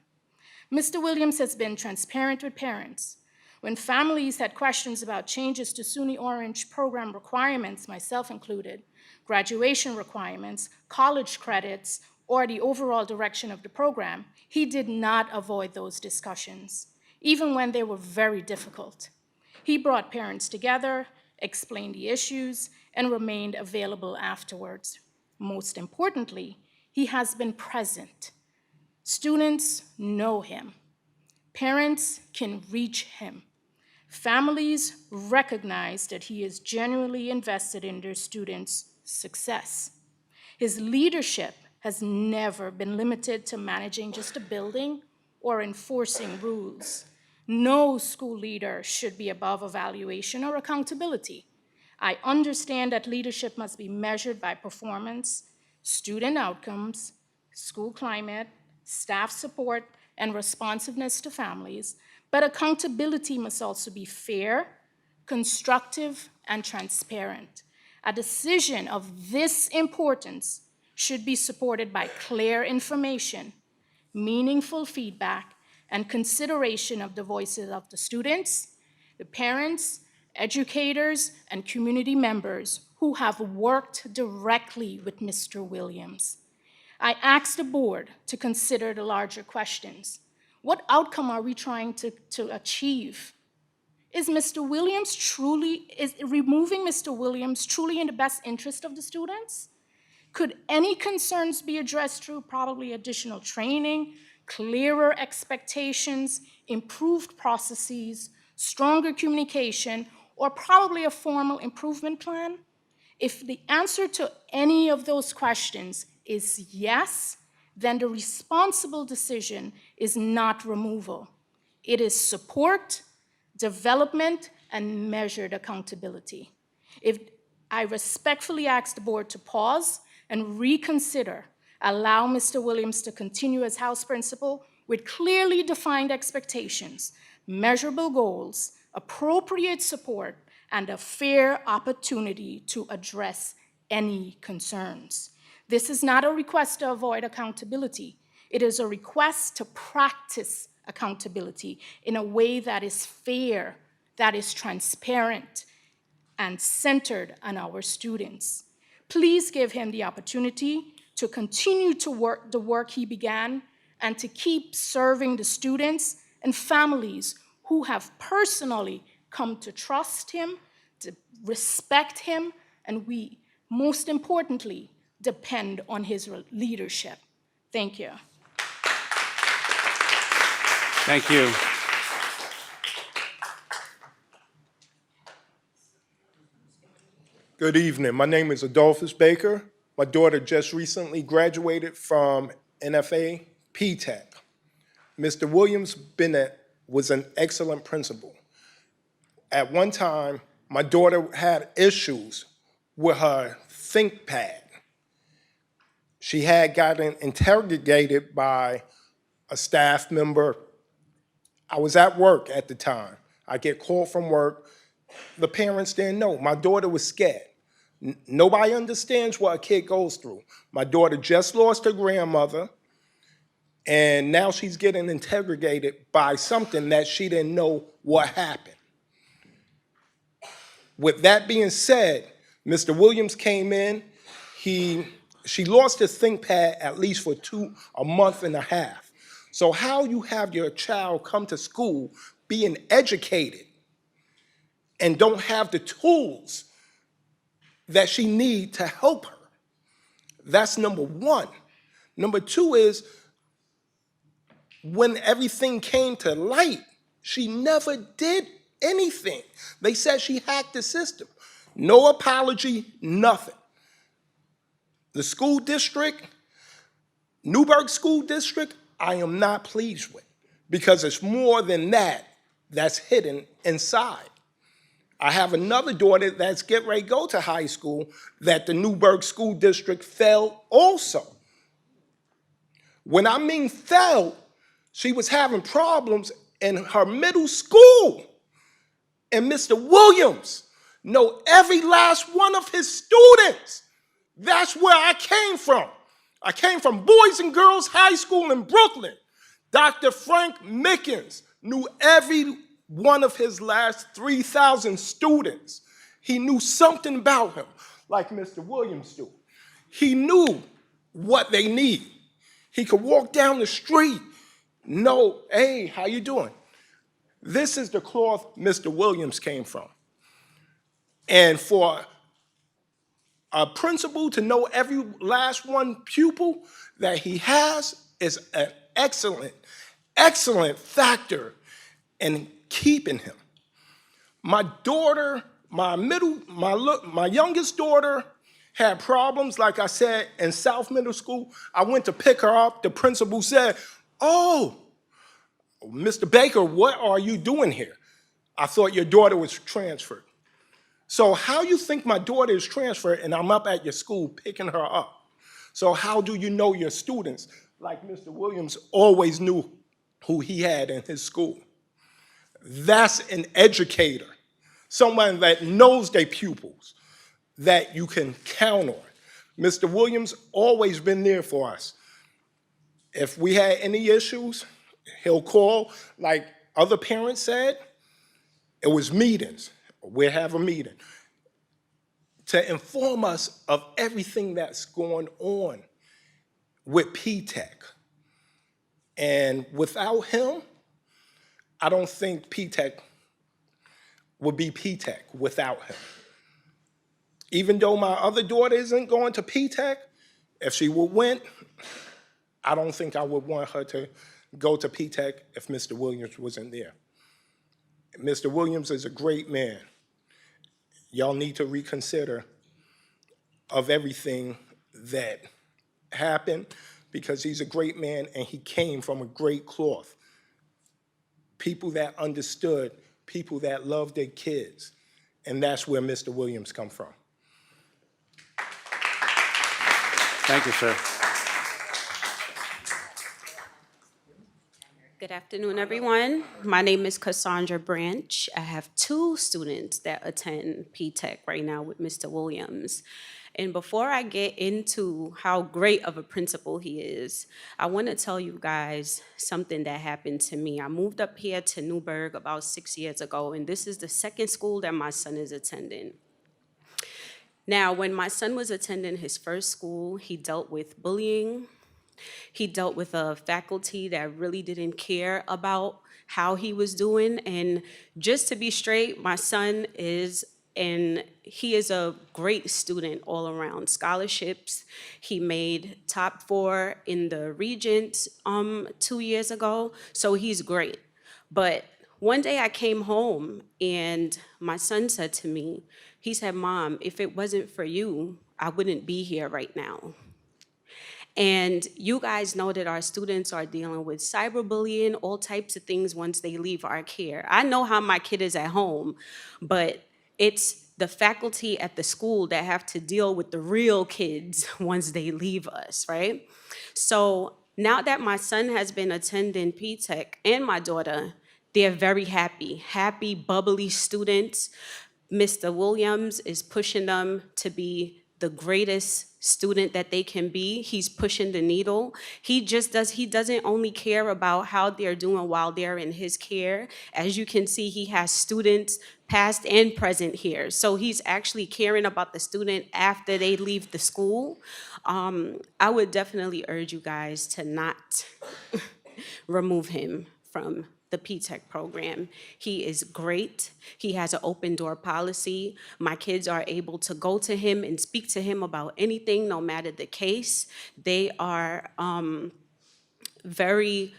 K: Mr. Williams has been transparent with parents When families had questions about changes to SUNY Orange program requirements, myself included, graduation requirements, college credits, or the overall direction of the program, he did not avoid those discussions, even when they were very difficult. He brought parents together, explained the issues, and remained available afterwards. Most importantly, he has been present. Students know him. Parents can reach him. Families recognize that he is genuinely invested in their students' success. His leadership has never been limited to managing just a building or enforcing rules. No school leader should be above evaluation or accountability. I understand that leadership must be measured by performance, student outcomes, school climate, staff support, and responsiveness to families, but accountability must also be fair, constructive, and transparent. A decision of this importance should be supported by clear information, meaningful feedback, and consideration of the voices of the students, the parents, educators, and community members who have worked directly with Mr. Williams. I asked the board to consider the larger questions. What outcome are we trying to achieve? Is removing Mr. Williams truly in the best interest of the students? Could any concerns be addressed through probably additional training, clearer expectations, improved processes, stronger communication, or probably a formal improvement plan? If the answer to any of those questions is yes, then the responsible decision is not removal. It is support, development, and measured accountability. I respectfully ask the board to pause and reconsider, allow Mr. Williams to continue as house principal with clearly defined expectations, measurable goals, appropriate support, and a fair opportunity to address any concerns. This is not a request to avoid accountability. It is a request to practice accountability in a way that is fair, that is transparent, and centered on our students. Please give him the opportunity to continue to work the work he began and to keep serving the students and families who have personally come to trust him, to respect him, and we, most importantly, depend on his leadership. Thank you.
A: Thank you.
L: Good evening. My name is Adolphus Baker. My daughter just recently graduated from NFA PTech. Mr. Williams was an excellent principal. At one time, my daughter had issues with her ThinkPad. She had gotten interrogated by a staff member. I was at work at the time. I get called from work. The parents didn't know. My daughter was scared. Nobody understands what a kid goes through. My daughter just lost her grandmother, and now she's getting interrogated by something that she didn't know what happened. With that being said, Mr. Williams came in. She lost her ThinkPad at least for a month and a half. So how you have your child come to school being educated and don't have the tools that she needs to help her? That's number one. Number two is, when everything came to light, she never did anything. They said she hacked the system. No apology, nothing. The school district, Newburgh School District, I am not pleased with, because it's more than that that's hidden inside. I have another daughter that's getting ready to go to high school that the Newburgh School District failed also. When I mean failed, she was having problems in her middle school. And Mr. Williams know every last one of his students. That's where I came from. I came from Boys and Girls High School in Brooklyn. Dr. Frank Mickens knew every one of his last 3,000 students. He knew something about him, like Mr. Williams do. He knew what they need. He could walk down the street, know, hey, how you doing? This is the cloth Mr. Williams came from. And for a principal to know every last one pupil that he has is an excellent, excellent factor in keeping him. My daughter, my youngest daughter had problems, like I said, in South Middle School. I went to pick her up. The principal said, "Oh, Mr. Baker, what are you doing here? I thought your daughter was transferred." So how you think my daughter is transferred and I'm up at your school picking her up? So how do you know your students? Like Mr. Williams always knew who he had in his school. That's an educator, someone that knows their pupils, that you can count on. Mr. Williams always been there for us. If we had any issues, he'll call, like other parents said, it was meetings. We'll have a meeting to inform us of everything that's going on with P-TECH. And without him, I don't think P-TECH would be P-TECH without him. Even though my other daughter isn't going to P-TECH, if she would win, I don't think I would want her to go to P-TECH if Mr. Williams wasn't there. Mr. Williams is a great man. Y'all need to reconsider of everything that happened, because he's a great man and he came from a great cloth. People that understood, people that loved their kids, and that's where Mr. Williams come from.
A: Thank you, sir.
M: Good afternoon, everyone. My name is Cassandra Branch. I have 2 students that attend P-TECH right now with Mr. Williams. And before I get into how great of a principal he is, I want to tell you guys something that happened to me. I moved up here to Newburgh about 6 years ago, and this is the second school that my son is attending. Now, when my son was attending his first school, he dealt with bullying. He dealt with a faculty that really didn't care about how he was doing. And just to be straight, my son is, and he is a great student all around. Scholarships, he made top 4 in the Regents 2 years ago, so he's great. But one day I came home and my son said to me, he said, "Mom, if it wasn't for you, I wouldn't be here right now." And you guys know that our students are dealing with cyberbullying, all types of things once they leave our care. I know how my kid is at home, but it's the faculty at the school that have to deal with the real kids once they leave us, right? So now that my son has been attending P-TECH and my daughter, they're very happy, bubbly students. Mr. Williams is pushing them to be the greatest student that they can be. He's pushing the needle. He doesn't only care about how they're doing while they're in his care. As you can see, he has students past and present here. So he's actually caring about the student after they leave the school. I would definitely urge you guys to not remove him from the P-TECH program. He is great. He has an open door policy. My kids are able to go to him and speak to him about anything, no matter the case. They are very,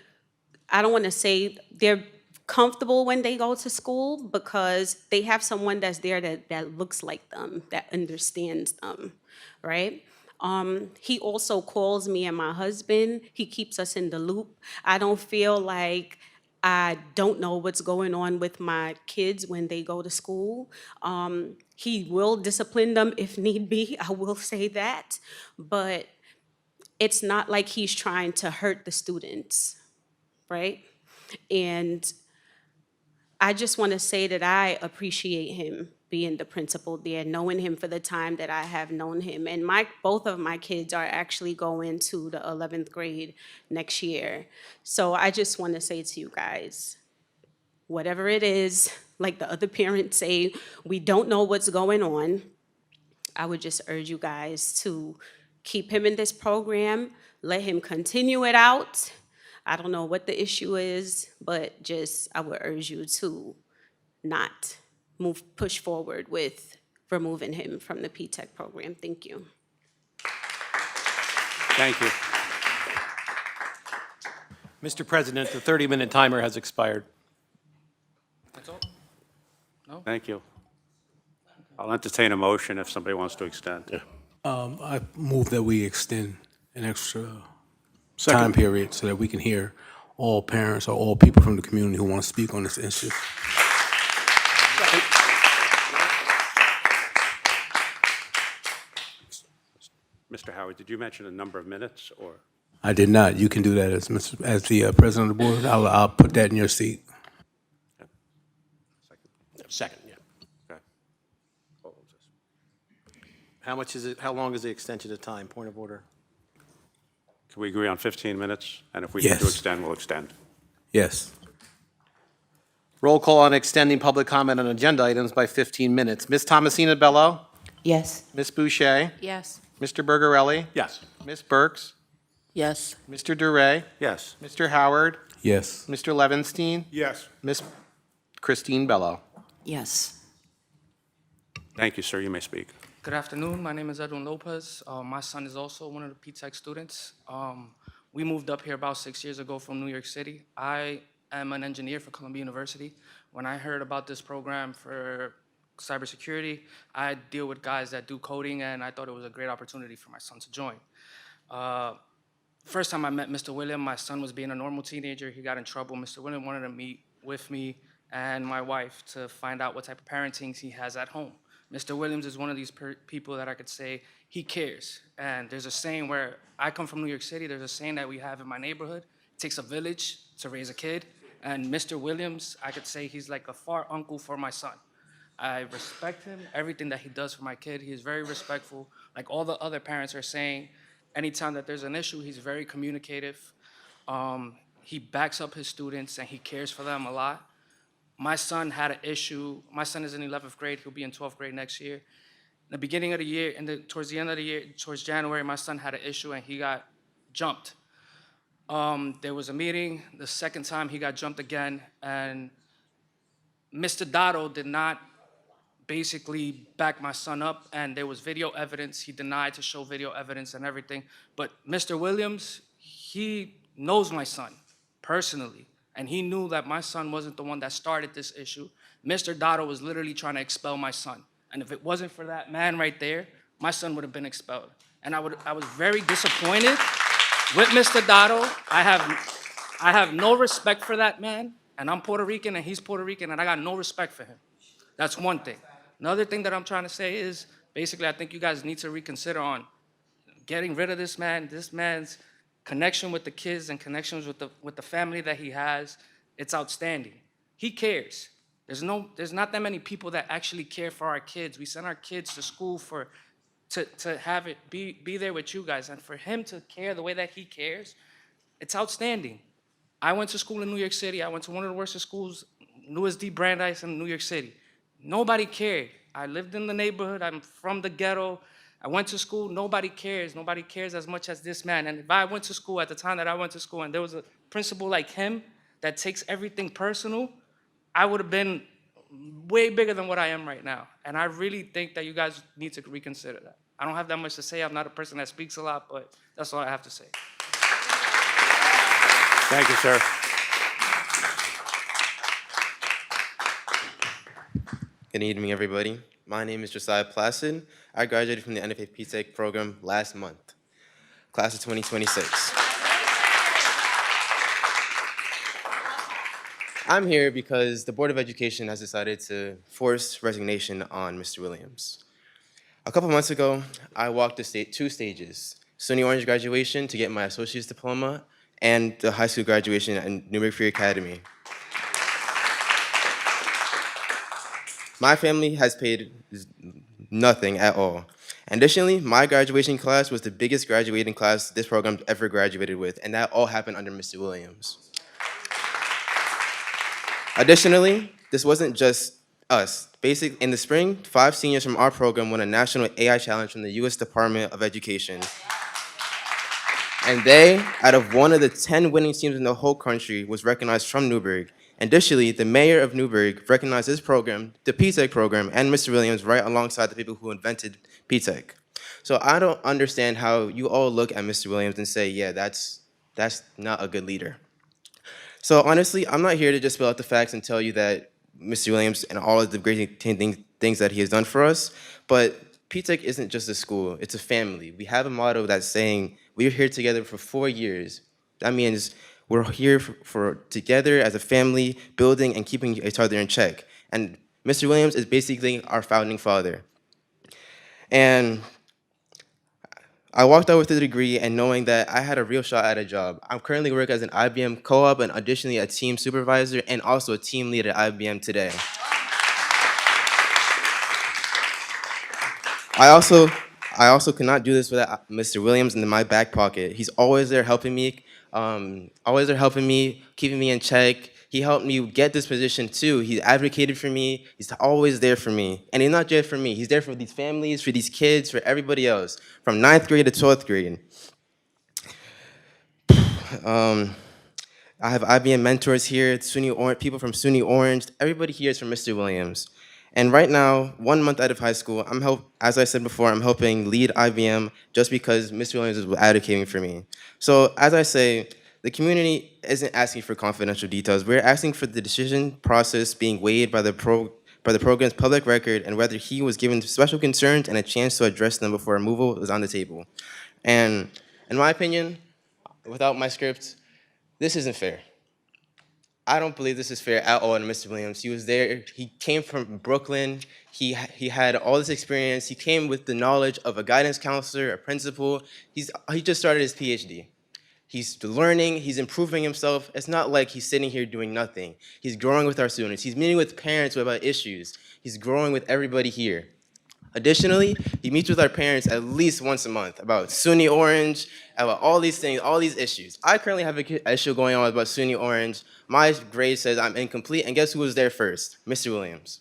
M: I don't want to say they're comfortable when they go to school, because they have someone that's there that looks like them, that understands them, right? He also calls me and my husband. He keeps us in the loop. I don't feel like I don't know what's going on with my kids when they go to school. He will discipline them if need be, I will say that. But it's not like he's trying to hurt the students, right? And I just want to say that I appreciate him being the principal there, knowing him for the time that I have known him. And both of my kids are actually going to the 11th grade next year. So I just want to say to you guys, whatever it is, like the other parents say, we don't know what's going on. I would just urge you guys to keep him in this program, let him continue it out. I don't know what the issue is, but just I would urge you to not push forward with removing him from the P-TECH program. Thank you.
A: Thank you.
B: Mr. President, the 30-minute timer has expired.
I: That's all?
A: Thank you. I'll entertain a motion if somebody wants to extend.
N: I move that we extend an extra time period so that we can hear all parents or all people from the community who want to speak on this issue.
A: Mr. Howard, did you mention a number of minutes, or?
N: I did not. You can do that as the president of the board. I'll put that in your seat.
B: Second, yeah.
A: Okay.
B: How long is the extension of time? Point of order.
A: Can we agree on 15 minutes? And if we need to
N: Yes.
A: extend, we'll extend.
N: Yes.
B: Roll call on extending public comment on agenda items by 15 minutes. Ms. Thomasina Bello?
O: Yes.
B: Ms. Boucher?
O: Yes.
B: Mr. Bergarelli?
A: Yes.
B: Ms. Burks?
O: Yes.
B: Mr. Duray?
A: Yes.
B: Mr. Howard?
N: Yes.
B: Mr. Levinstein?
J: Yes.
B: Ms. Christine Bello?
O: Yes.
A: Thank you, sir. You may speak.
I: Good afternoon. My name is Edwin Lopez. My son is also one of the P-TECH students. We moved up here about 6 years ago from New York City. I am an engineer for Columbia University. When I heard about this program for cybersecurity, I deal with guys that do coding, and I thought it was a great opportunity for my son to join. First time I met Mr. William, my son was being a normal teenager. He got in trouble. Mr. William wanted to meet with me and my wife to find out what type of parenting he has at home. Mr. Williams is one of these people that I could say he cares. And there's a saying where I come from New York City, there's a saying that we have in my neighborhood, it takes a village to raise a kid. And Mr. Williams, I could say he's like a far uncle for my son. I respect him, everything that he does for my kid. He is very respectful. Like all the other parents are saying, anytime that there's an issue, he's very communicative. He backs up his students and he cares for them a lot. My son had an issue. My son is in 11th grade. He'll be in 12th grade next year. In the beginning of the year, towards the end of the year, towards January, my son had an issue and he got jumped. There was a meeting. The second time he got jumped again, and Mr. Dotto did not basically back my son up, and there was video evidence. He denied to show video evidence and everything. But Mr. Williams, he knows my son personally. And he knew that my son wasn't the one that started this issue. Mr. Dotto was literally trying to expel my son. And if it wasn't for that man right there, my son would have been expelled. And I was very disappointed with Mr. Dotto. I have no respect for that man. And I'm Puerto Rican and he's Puerto Rican and I got no respect for him. That's one thing. Another thing that I'm trying to say is, basically, I think you guys need to reconsider on getting rid of this man. This man's connection with the kids and connections with the family that he has, it's outstanding. He cares. There's not that many people that actually care for our kids. We send our kids to school to have it be there with you guys, and for him to care the way that he cares, it's outstanding. I went to school in New York City. I went to one of the worst schools, NECSD Brandeis in New York City. Nobody cared. I lived in the neighborhood. I'm from the ghetto. I went to school, nobody cares. Nobody cares as much as this man. And if I went to school at the time that I went to school and there was a principal like him that takes everything personal, I would have been way bigger than what I am right now. And I really think that you guys need to reconsider that. I don't have that much to say. I'm not a person that speaks a lot, but that's all I have to say.
A: Thank you, sir.
P: Good evening, everybody. My name is Josiah Placid. I graduated from the NFA P-TECH program last month, class of 2026. I'm here because the Board of Education has decided to force resignation on Mr. Williams. A couple months ago, I walked two stages, SUNY Orange graduation to get my associate's diploma and the high school graduation at Newburgh Free Academy. My family has paid nothing at all. Additionally, my graduation class was the biggest graduating class this program ever graduated with, and that all happened under Mr. Williams. Additionally, this wasn't just us. In the spring, 5 seniors from our program won a national AI challenge from the U.S. Department of Education. And they, out of one of the 10 winning teams in the whole country, was recognized from Newburgh. Additionally, the mayor of Newburgh recognized this program, the P-TECH program, and Mr. Williams right alongside the people who invented P-TECH. So I don't understand how you all look at Mr. Williams and say, yeah, that's not a good leader. So honestly, I'm not here to just spell out the facts and tell you that Mr. Williams and all of the great things that he has done for us, but P-TECH isn't just a school, it's a family. We have a motto that's saying, we're here together for 4 years. That means we're here for together as a family, building and keeping each other in check. And Mr. Williams is basically our founding father. And I walked out with a degree and knowing that I had a real shot at a job. I'm currently working as an IBM co-op and additionally a team supervisor and also a team lead at IBM today. I also cannot do this without Mr. Williams in my back pocket. He's always there helping me, keeping me in check. He helped me get this position too. He advocated for me. He's always there for me. And he's not just for me. He's there for these families, for these kids, for everybody else, from 9th grade to 12th grade. I have IBM mentors here, people from SUNY Orange. Everybody here is from Mr. Williams. And right now, 1 month out of high school, as I said before, I'm helping lead IBM just because Mr. Williams is advocating for me. So as I say, the community isn't asking for confidential details. We're asking for the decision process being weighed by the program's public record and whether he was given special concerns and a chance to address them before removal was on the table. And in my opinion, without my script, this isn't fair. I don't believe this is fair at all to Mr. Williams. He was there, he came from Brooklyn, he had all this experience, he came with the knowledge of a guidance counselor, a principal, he just started his PhD. He's learning, he's improving himself. It's not like he's sitting here doing nothing. He's growing with our students, he's meeting with parents about issues, he's growing with everybody here. Additionally, he meets with our parents at least once a month about SUNY Orange, about all these things, all these issues. I currently have an issue going on about SUNY Orange. My grade says I'm incomplete, and guess who was there first? Mr. Williams.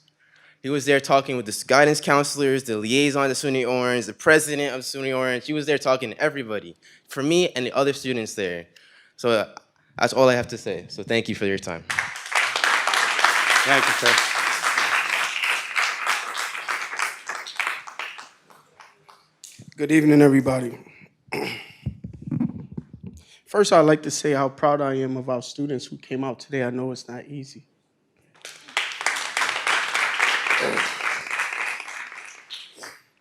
P: He was there talking with the guidance counselors, the liaison to SUNY Orange, the president of SUNY Orange. He was there talking to everybody, for me and the other students there. So that's all I have to say. So thank you for your time.
A: Thank you, sir.
L: Good evening, everybody. First, I'd like to say how proud I am of our students who came out today. I know it's not easy.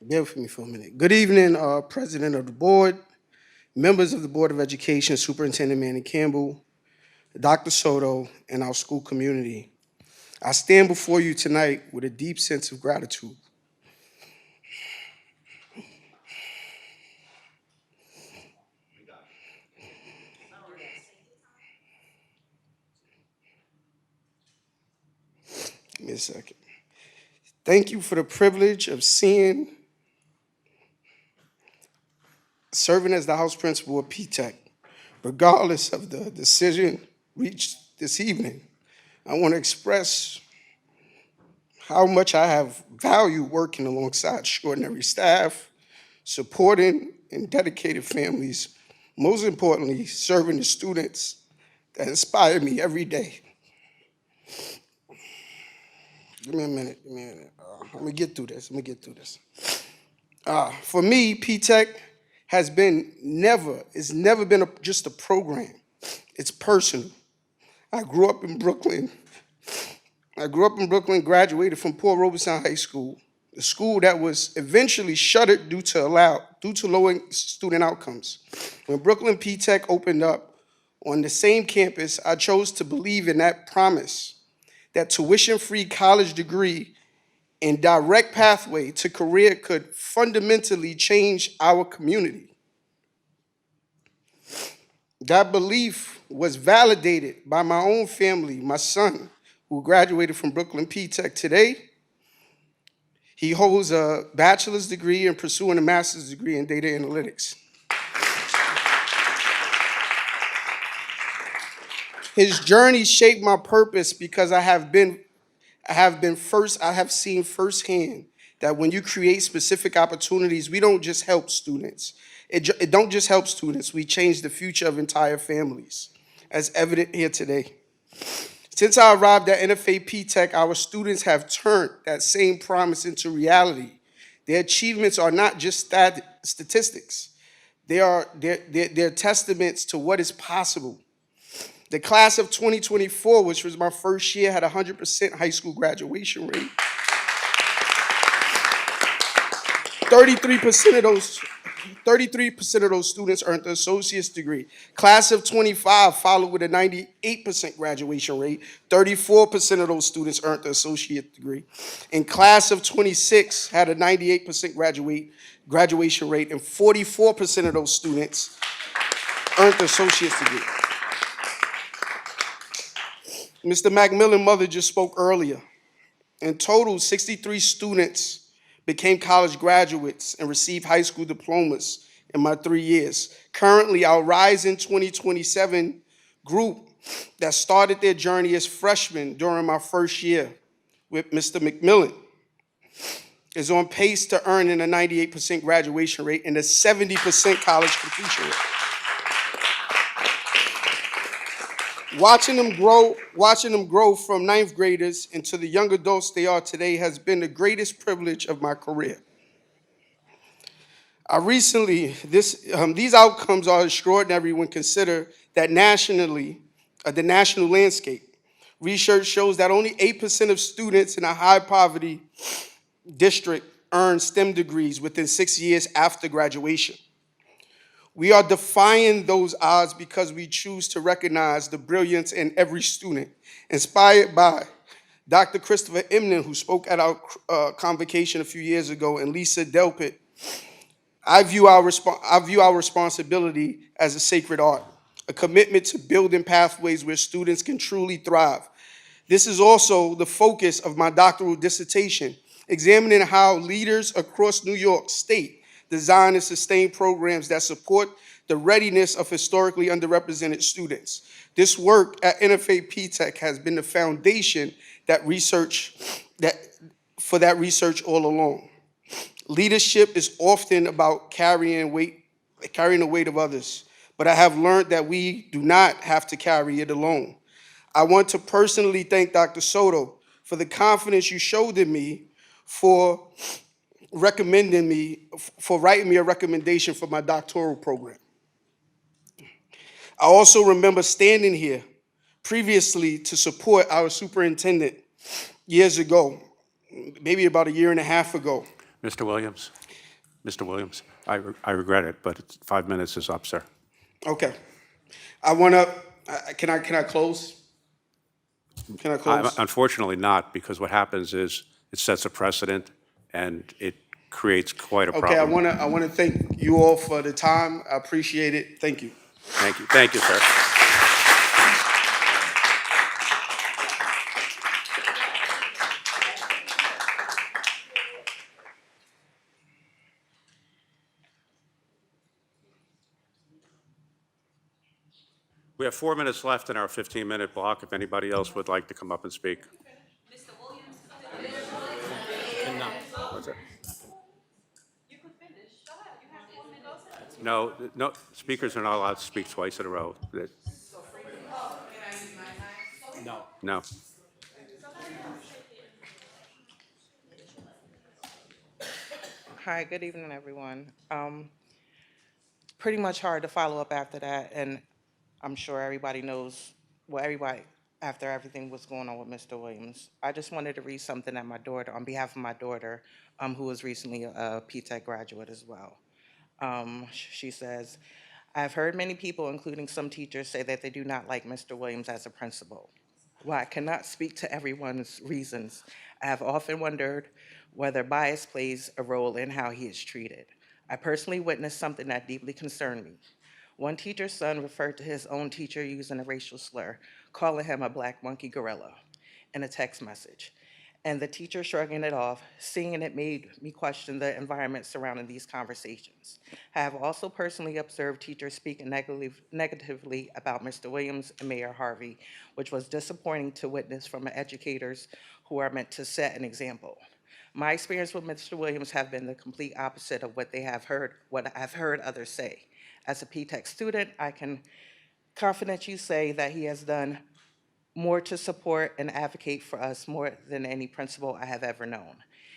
L: Bear with me for a minute. Good evening, President of the Board, members of the Board of Education, Superintendent Manny Campbell, Dr. Soto, and our school community. I stand before you tonight with a deep sense of gratitude. Give me a second. Thank you for the privilege of serving as the House Principal of P-TECH. Regardless of the decision reached this evening, I want to express how much I have valued working alongside extraordinary staff, supporting and dedicated families, most importantly, serving the students that inspire me every day. Give me a minute. Let me get through this. For me, P-TECH has never been just a program. It's personal. I grew up in Brooklyn, graduated from Paul Robeson High School, the school that was eventually shuttered due to low student outcomes. When Brooklyn P-TECH opened up on the same campus, I chose to believe in that promise, that tuition-free college degree and direct pathway to career could fundamentally change our community. That belief was validated by my own family, my son, who graduated from Brooklyn P-TECH today. He holds a bachelor's degree and pursuing a master's degree in data analytics. His journey shaped my purpose because I have seen firsthand that when you create specific opportunities, we don't just help students. It don't just help students, we change the future of entire families, as evident here today. Since I arrived at NFA P-TECH, our students have turned that same promise into reality. Their achievements are not just statistics. They're testaments to what is possible. The class of 2024, which was my first year, had a 100% high school graduation rate. 33% of those students earned the associate's degree. Class of 25 followed with a 98% graduation rate. 34% of those students earned the associate degree. And class of 26 had a 98% graduation rate, and 44% of those students earned the associate's degree. Mr. Macmillan's mother just spoke earlier. In total, 63 students became college graduates and received high school diplomas in my 3 years. Currently, our Rising 2027 group that started their journey as freshmen during my first year with Mr. McMillan is on pace to earn a 98% graduation rate and a 70% college completion rate. Watching them grow from ninth graders into the young adults they are today has been the greatest privilege of my career. These outcomes are extraordinary when considered that nationally, the national landscape. Research shows that only 8% of students in a high poverty district earn STEM degrees within 6 years after graduation. We are defying those odds because we choose to recognize the brilliance in every student. Inspired by Dr. Christopher Emnen, who spoke at our convocation a few years ago, and Lisa Delpit, I view our responsibility as a sacred art, a commitment to building pathways where students can truly thrive. This is also the focus of my doctoral dissertation, examining how leaders across New York State design and sustain programs that support the readiness of historically underrepresented students. This work at NFA P-TECH has been the foundation for that research all along. Leadership is often about carrying the weight of others, but I have learned that we do not have to carry it alone. I want to personally thank Dr. Soto for the confidence you showed in me for writing me a recommendation for my doctoral program. I also remember standing here previously to support our superintendent years ago, maybe about a year and a half ago.
A: Mr. Williams, I regret it, but 5 minutes is up, sir.
L: Okay. Can I close? Can I close?
A: Unfortunately not, because what happens is it sets a precedent and it creates quite a problem.
L: Okay, I want to thank you all for the time. I appreciate it. Thank you.
A: Thank you. Thank you, sir. We have 4 minutes left in our 15-minute block, if anybody else would like to come up and speak. Mr. Williams. What's that? You can finish. Go ahead. You have 4 minutes. No, speakers are not allowed to speak twice in a row. No.
Q: Hi, good evening, everyone. Pretty much hard to follow up after that, and I'm sure everybody knows, after everything was going on with Mr. Williams. I just wanted to read something that on behalf of my daughter, who was recently a P-TECH graduate as well. She says, I've heard many people, including some teachers, say that they do not like Mr. Williams as a principal. While I cannot speak to everyone's reasons, I have often wondered whether bias plays a role in how he is treated. I personally witnessed something that deeply concerned me. One teacher's son referred to his own teacher using a racial slur, calling him a black monkey gorilla in a text message. and the teacher shrugging it off. Seeing it made me question the environment surrounding these conversations. I have also personally observed teachers speaking negatively about Mr. Williams and Mayor Harvey, which was disappointing to witness from educators who are meant to set an example. My experience with Mr. Williams have been the complete opposite of what I've heard others say. As a P-TECH student, I can confidently say that he has done more to support and advocate for us more than any principal I have ever known.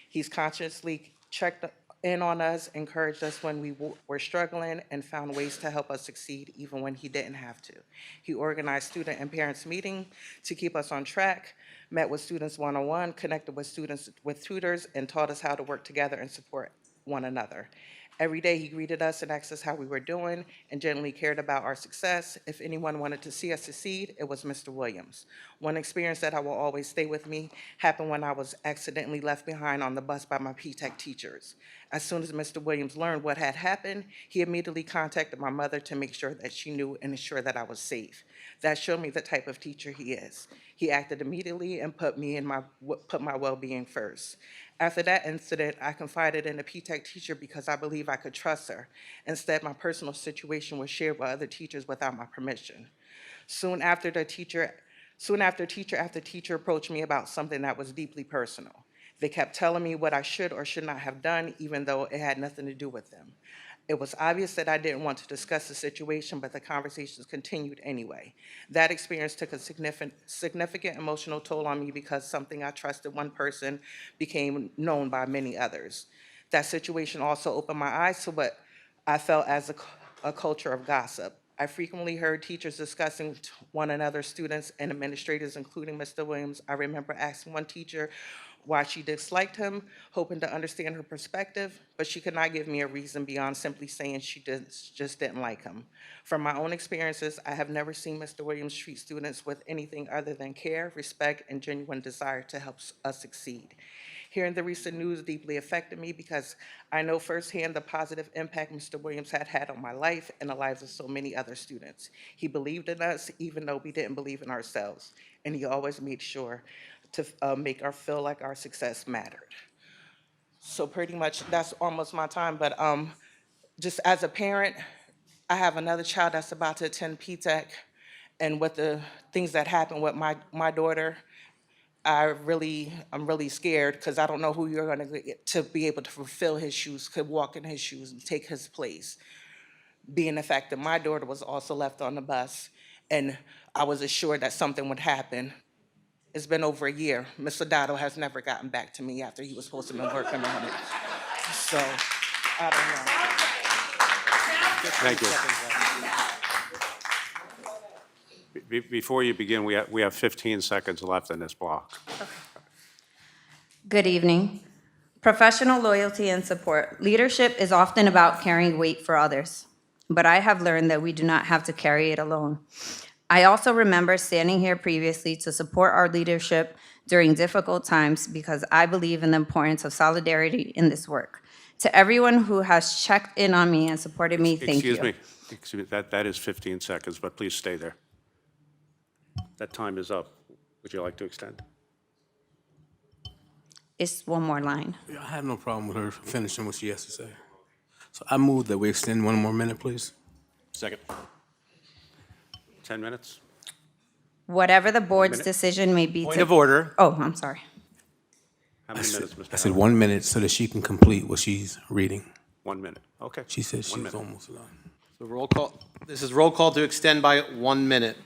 Q: He's consciously checked in on us, encouraged us when we were struggling, and found ways to help us succeed even when he didn't have to. He organized student and parents meeting to keep us on track, met with students one-on-one, connected with students with tutors, and taught us how to work together and support one another. Every day he greeted us and asked us how we were doing and genuinely cared about our success. If anyone wanted to see us succeed, it was Mr. Williams. One experience that I will always stay with me happened when I was accidentally left behind on the bus by my P-TECH teachers. As soon as Mr. Williams learned what had happened, he immediately contacted my mother to make sure that she knew and ensure that I was safe. That showed me the type of teacher he is. He acted immediately and put my well-being first. After that incident, I confided in a P-TECH teacher because I believe I could trust her. Instead, my personal situation was shared with other teachers without my permission. Soon after teacher after teacher approached me about something that was deeply personal. They kept telling me what I should or should not have done, even though it had nothing to do with them. It was obvious that I didn't want to discuss the situation, but the conversations continued anyway. That experience took a significant emotional toll on me because something I trusted one person became known by many others. That situation also opened my eyes to what I felt as a culture of gossip. I frequently heard teachers discussing one another, students and administrators, including Mr. Williams. I remember asking one teacher why she disliked him, hoping to understand her perspective, but she could not give me a reason beyond simply saying she just didn't like him. From my own experiences, I have never seen Mr. Williams treat students with anything other than care, respect, and genuine desire to help us succeed. Hearing the recent news deeply affected me because I know firsthand the positive impact Mr. Williams had on my life and the lives of so many other students. He believed in us even though we didn't believe in ourselves, and he always made sure to make us feel like our success mattered. So pretty much that's almost my time, but just as a parent, I have another child that's about to attend P-TECH, and with the things that happened with my daughter, I'm really scared because I don't know who you're gonna get to be able to fulfill his shoes, could walk in his shoes and take his place. Being the fact that my daughter was also left on the bus and I was assured that something would happen. It's been over a year. Mr. Dotto has never gotten back to me after he was supposed to be working on it. So, I don't know.
A: Thank you. Before you begin, we have 15 seconds left in this block.
R: Good evening. Professional loyalty and support. Leadership is often about carrying weight for others, but I have learned that we do not have to carry it alone. I also remember standing here previously to support our leadership during difficult times because I believe in the importance of solidarity in this work. To everyone who has checked in on me and supported me, thank you.
A: Excuse me, that is 15 seconds, but please stay there. That time is up. Would you like to extend?
R: It's one more line.
N: I have no problem with her finishing what she has to say. So I move that we extend one more minute, please.
A: Second. 10 minutes?
R: Whatever the board's decision may be.
B: Point of order.
R: Oh, I'm sorry.
A: How many minutes, Mr.
N: I said
A: Howard?
N: 1 minute so that she can complete what she's reading.
A: 1 minute, okay.
N: She said
A: 1
N: she's
A: minute.
N: almost done.
B: So roll call. This is roll call to extend by 1 minute.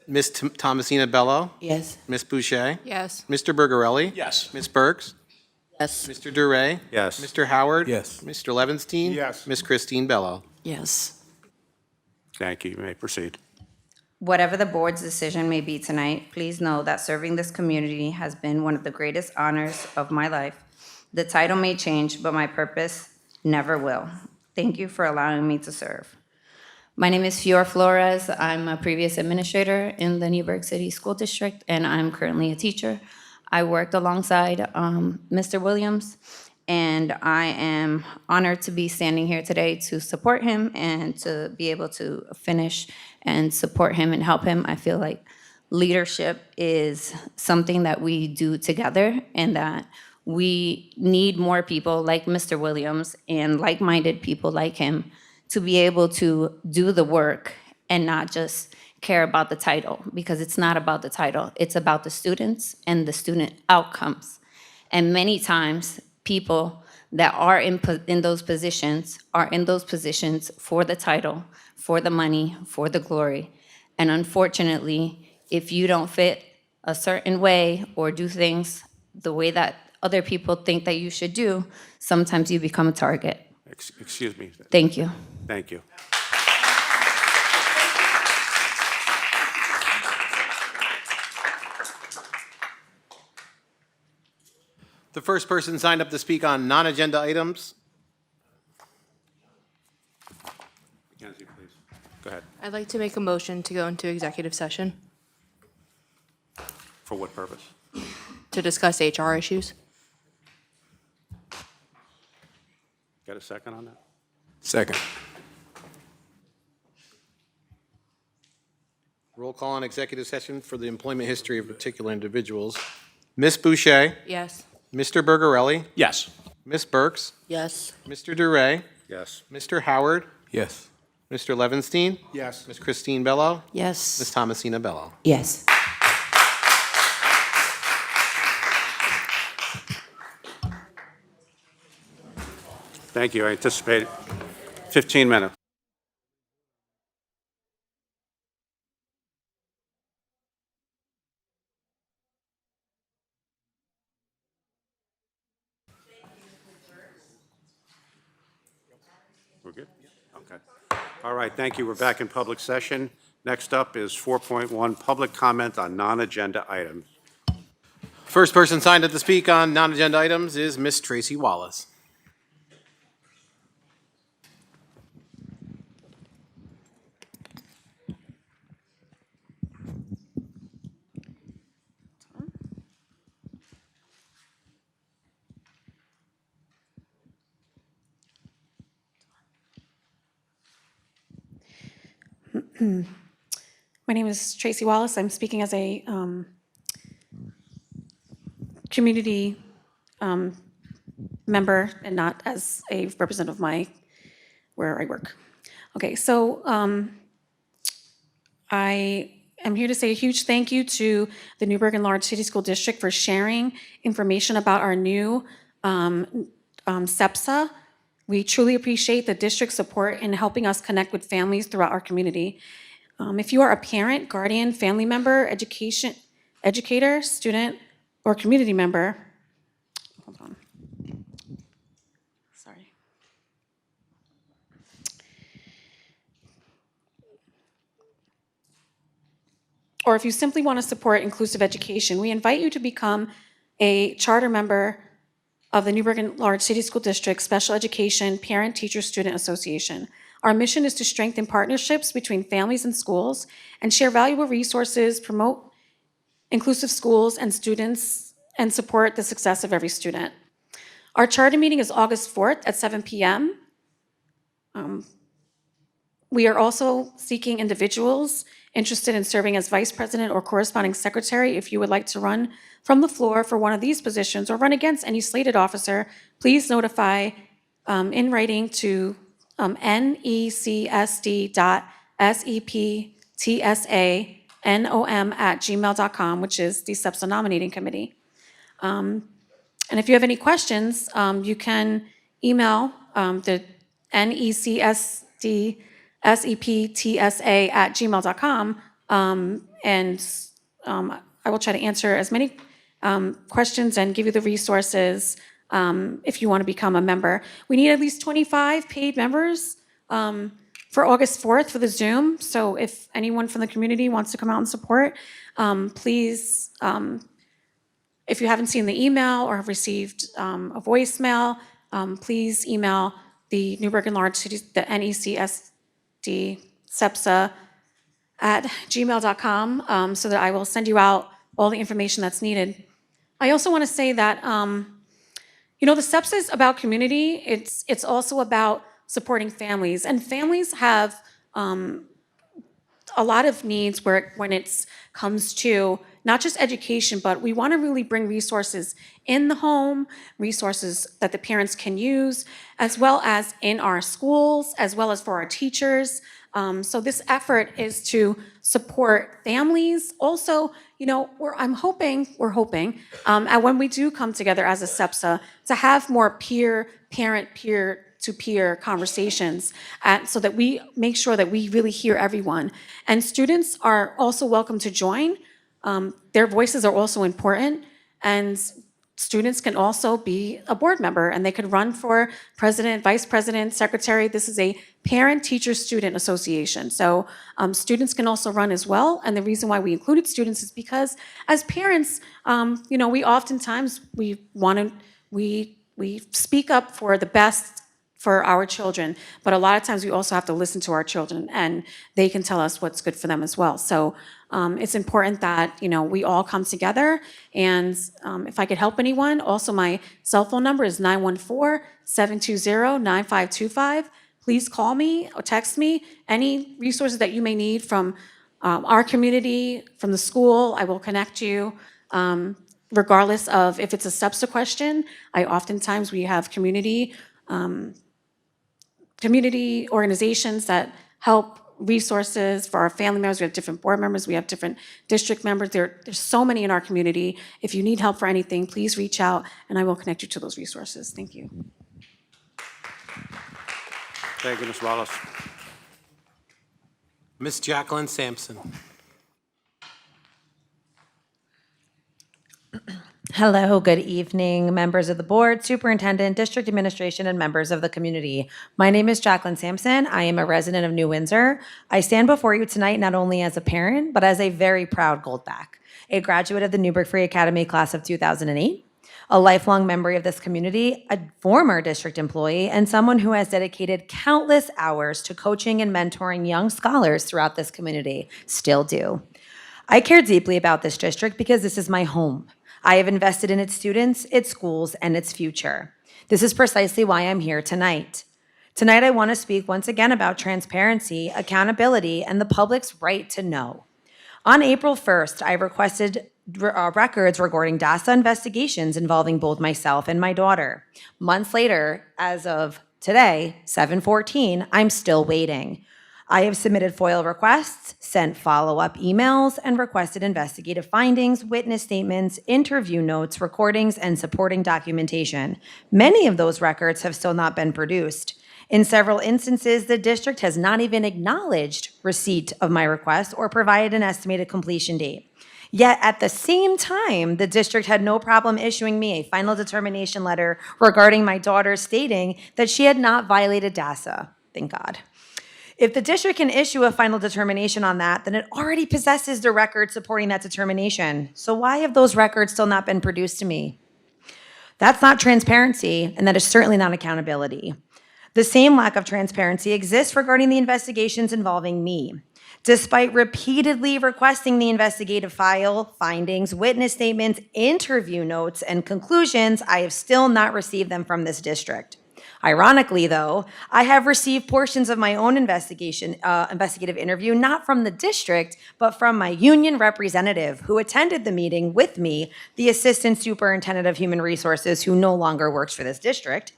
B: Ms. Thomasina Bello?
O: Yes.
B: Ms. Boucher?
O: Yes.
B: Mr. Bergarelli?
A: Yes.
B: Ms. Burks?
O: Yes.
B: Mr. Duray?
A: Yes.
B: Mr. Howard?
N: Yes.
B: Mr. Levinstein?
A: Yes.
B: Ms. Christine Bello?
O: Yes.
A: Thank you. You may proceed.
R: Whatever the board's decision may be tonight, please know that serving this community has been one of the greatest honors of my life. The title may change, but my purpose never will. Thank you for allowing me to serve. My name is Fior Flores. I'm a previous administrator in the Newburgh City School District, and I'm currently a teacher. I worked alongside Mr. Williams, and I am honored to be standing here today to support him and to be able to finish and support him and help him. I feel like leadership is something that we do together, and that we need more people like Mr. Williams and like-minded people like him to be able to do the work and not just care about the title, because it's not about the title. It's about the students and the student outcomes. And many times, people that are in those positions are in those positions for the title, for the money, for the glory. And unfortunately, if you don't fit a certain way or do things the way that other people think that you should do, sometimes you become a target.
A: Excuse me.
R: Thank you.
A: Thank you.
B: The first person signed up to speak on non-agenda items.
A: Mackenzie, please. Go ahead.
S: I'd like to make a motion to go into executive session
A: For what purpose?
S: to discuss HR issues.
A: Got a second on that?
N: Second.
B: Roll call on executive session for the employment history of particular individuals. Ms. Boucher,
S: Yes.
B: Mr. Bergarelli,
N: Yes.
B: Ms. Burks,
O: Yes.
B: Mr. Duray,
A: Yes.
B: Mr. Howard,
N: Yes.
B: Mr. Levenstein,
C: Yes.
B: Ms. Christine Bello,
O: Yes.
B: Ms. Thomasina Bello.
O: Yes.
A: Thank you. I anticipate 15 minutes. We're good? Okay. All right, thank you. We're back in public session. Next up is 4.1, public comment on non-agenda items.
B: First person signed up to speak on non-agenda items is Ms. Tracy Wallace.
E: My name is Tracy Wallace. I'm speaking as a community member and not as a representative of where I work. Okay, so I am here to say a huge thank you to the Newburgh Enlarged City School District for sharing information about our new SEPSA. We truly appreciate the district's support in helping us connect with families throughout our community. If you are a parent, guardian, family member, educator, student, or community member, hold on. Sorry. Or if you simply want to support inclusive education, we invite you to become a charter member of the Newburgh Enlarged City School District Special Education Parent Teacher Student Association. Our mission is to strengthen partnerships between families and schools and share valuable resources, promote inclusive schools and students, and support the success of every student. Our charter meeting is August 4th at 7 p.m. We are also seeking individuals interested in serving as vice president or corresponding secretary. If you would like to run from the floor for one of these positions or run against any slated officer, please notify in writing to necsd.septsanom@gmail.com, which is the SEPSA nominating committee. And if you have any questions, you can email the necsd.septsa@gmail.com, and I will try to answer as many questions and give you the resources if you want to become a member. We need at least 25 paid members for August 4th for the Zoom. So if anyone from the community wants to come out and support, please, if you haven't seen the email or have received a voicemail, please email the Newburgh Enlarged City, the NECSD SEPSA at gmail.com so that I will send you out all the information that's needed. I also want to say that, the SEPSA is about community. It's also about supporting families. And families have a a lot of needs when it comes to not just education, but we want to really bring resources in the home, resources that the parents can use, as well as in our schools, as well as for our teachers. So this effort is to support families. Also, we're hoping, and when we do come together as a SEPSA, to have more peer-to-peer conversations, so that we make sure that we really hear everyone. And students are also welcome to join. Their voices are also important, and students can also be a board member, and they could run for president, vice president, secretary. This is a parent-teacher-student association, so students can also run as well. And the reason why we included students is because as parents, we oftentimes we speak up for the best for our children, but a lot of times we also have to listen to our children, and they can tell us what's good for them as well. So it's important that we all come together. And if I could help anyone, also my cell phone number is 914-720-9525. Please call me or text me. Any resources that you may need from our community, from the school, I will connect you. Regardless of if it's a SEPSA question, oftentimes we have community organizations that help resources for our family members. We have different board members. We have different district members. There's so many in our community. If you need help for anything, please reach out, and I will connect you to those resources. Thank you.
A: Thank you, Ms. Wallace.
B: Ms. Jacqueline Sampson.
T: Hello, good evening, members of the board, superintendent, district administration, and members of the community. My name is Jacqueline Sampson. I am a resident of New Windsor. I stand before you tonight not only as a parent, but as a very proud Goldback, a graduate of the Newburgh Free Academy class of 2008, a lifelong member of this community, a former district employee, and someone who has dedicated countless hours to coaching and mentoring young scholars throughout this community. Still do. I care deeply about this district because this is my home. I have invested in its students, its schools, and its future. This is precisely why I'm here tonight. Tonight, I want to speak once again about transparency, accountability, and the public's right to know. On April 1st, I requested records regarding DASA investigations involving both myself and my daughter. Months later, as of today, 7/14, I'm still waiting. I have submitted FOIL requests, sent follow-up emails, and requested investigative findings, witness statements, interview notes, recordings, and supporting documentation. Many of those records have still not been produced. In several instances, the district has not even acknowledged receipt of my request or provided an estimated completion date. Yet at the same time, the district had no problem issuing me a final determination letter regarding my daughter, stating that she had not violated DASA. Thank God. If the district can issue a final determination on that, then it already possesses the record supporting that determination. So why have those records still not been produced to me? That's not transparency, and that is certainly not accountability. The same lack of transparency exists regarding the investigations involving me. Despite repeatedly requesting the investigative file, findings, witness statements, interview notes, and conclusions, I have still not received them from this district. Ironically, though, I have received portions of my own investigative interview, not from the district, but from my union representative who attended the meeting with me, the assistant superintendent of human resources who no longer works for this district,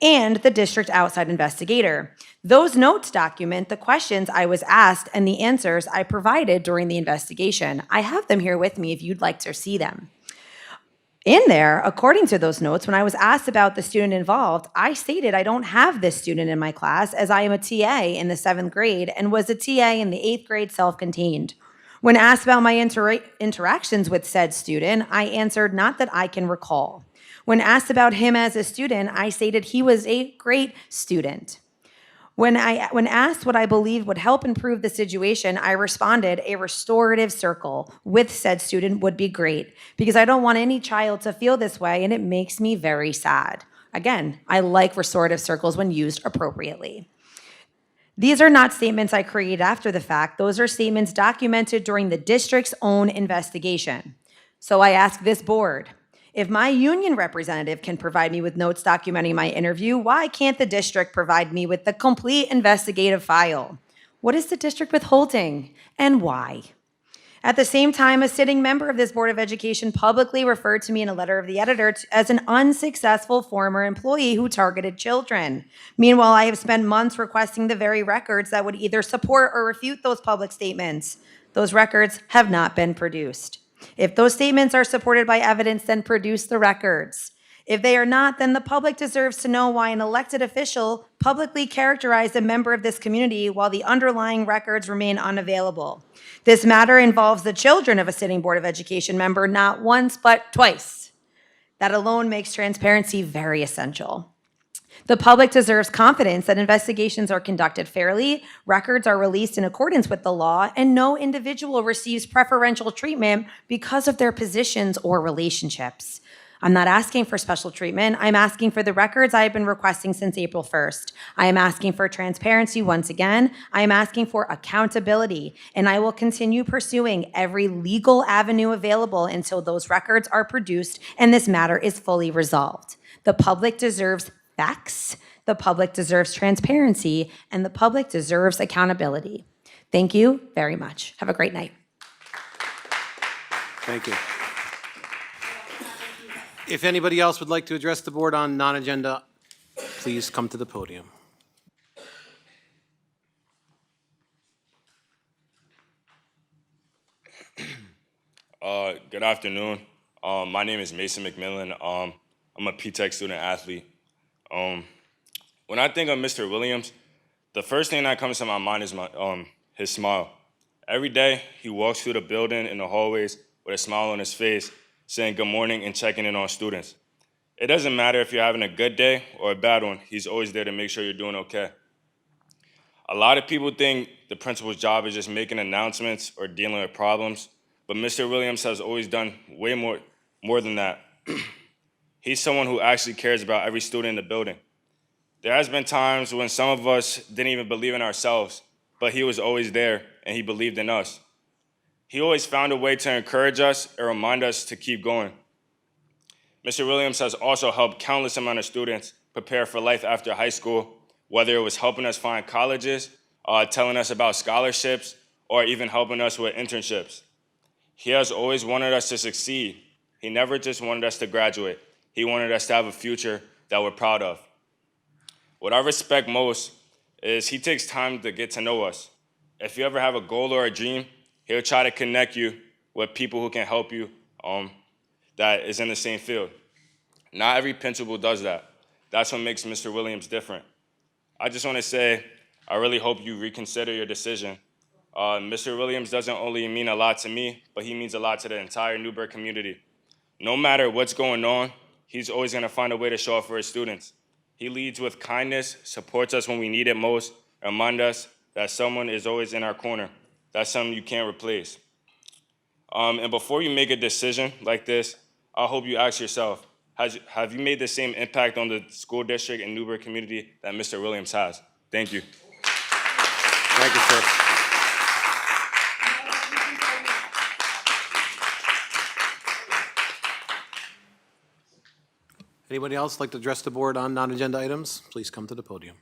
T: and the district outside investigator. Those notes document the questions I was asked and the answers I provided during the investigation. I have them here with me if you'd like to see them. In there, according to those notes, when I was asked about the student involved, I stated I don't have this student in my class as I am a TA in the 7th grade and was a TA in the 8th grade self-contained. When asked about my interactions with said student, I answered not that I can recall. When asked about him as a student, I stated he was a great student. When asked what I believe would help improve the situation, I responded, a restorative circle with said student would be great because I don't want any child to feel this way and it makes me very sad. Again, I like restorative circles when used appropriately. These are not statements I created after the fact. Those are statements documented during the district's own investigation. So I ask this board, if my union representative can provide me with notes documenting my interview, why can't the district provide me with the complete investigative file? What is the district withholding and why? At the same time, a sitting member of this Board of Education publicly referred to me in a letter of the editor as an unsuccessful former employee who targeted children. Meanwhile, I have spent months requesting the very records that would either support or refute those public statements. Those records have not been produced. If those statements are supported by evidence, then produce the records. If they are not, then the public deserves to know why an elected official publicly characterized a member of this community while the underlying records remain unavailable. This matter involves the children of a sitting Board of Education member not once but twice. That alone makes transparency very essential. The public deserves confidence that investigations are conducted fairly, records are released in accordance with the law, and no individual receives preferential treatment because of their positions or relationships. I'm not asking for special treatment. I'm asking for the records I have been requesting since April 1st. I am asking for transparency once again. I am asking for accountability, and I will continue pursuing every legal avenue available until those records are produced and this matter is fully resolved. The public deserves facts, the public deserves transparency, and the public deserves accountability. Thank you very much. Have a great night.
B: Thank you. If anybody else would like to address the board on non-agenda, please come to the podium.
U: Good afternoon. My name is Mason McMillan. I'm a P-Tech student athlete. When I think of Mr. Williams, the first thing that comes to my mind is his smile. Every day, he walks through the building in the hallways with a smile on his face, saying good morning and checking in on students. It doesn't matter if you're having a good day or a bad one, he's always there to make sure you're doing okay. A lot of people think the principal's job is just making announcements or dealing with problems, but Mr. Williams has always done way more than that. He's someone who actually cares about every student in the building. There has been times when some of us didn't even believe in ourselves, but he was always there and he believed in us. He always found a way to encourage us and remind us to keep going. Mr. Williams has also helped countless amount of students prepare for life after high school, whether it was helping us find colleges, telling us about scholarships, or even helping us with internships. He has always wanted us to succeed. He never just wanted us to graduate. He wanted us to have a future that we're proud of. What I respect most is he takes time to get to know us. If you ever have a goal or a dream, he'll try to connect you with people who can help you that is in the same field. Not every principal does that. That's what makes Mr. Williams different. I just want to say, I really hope you reconsider your decision. Mr. Williams doesn't only mean a lot to me, but he means a lot to the entire Newburgh community. No matter what's going on, he's always going to find a way to show up for his students. He leads with kindness, supports us when we need it most, and reminds us that someone is always in our corner. That's something you can't replace. And before you make a decision like this, I hope you ask yourself, have you made the same impact on the school district and Newburgh community that Mr. Williams has? Thank you.
A: Thank you, sir.
B: Anybody else like to address the board on non-agenda items? Please come to the podium.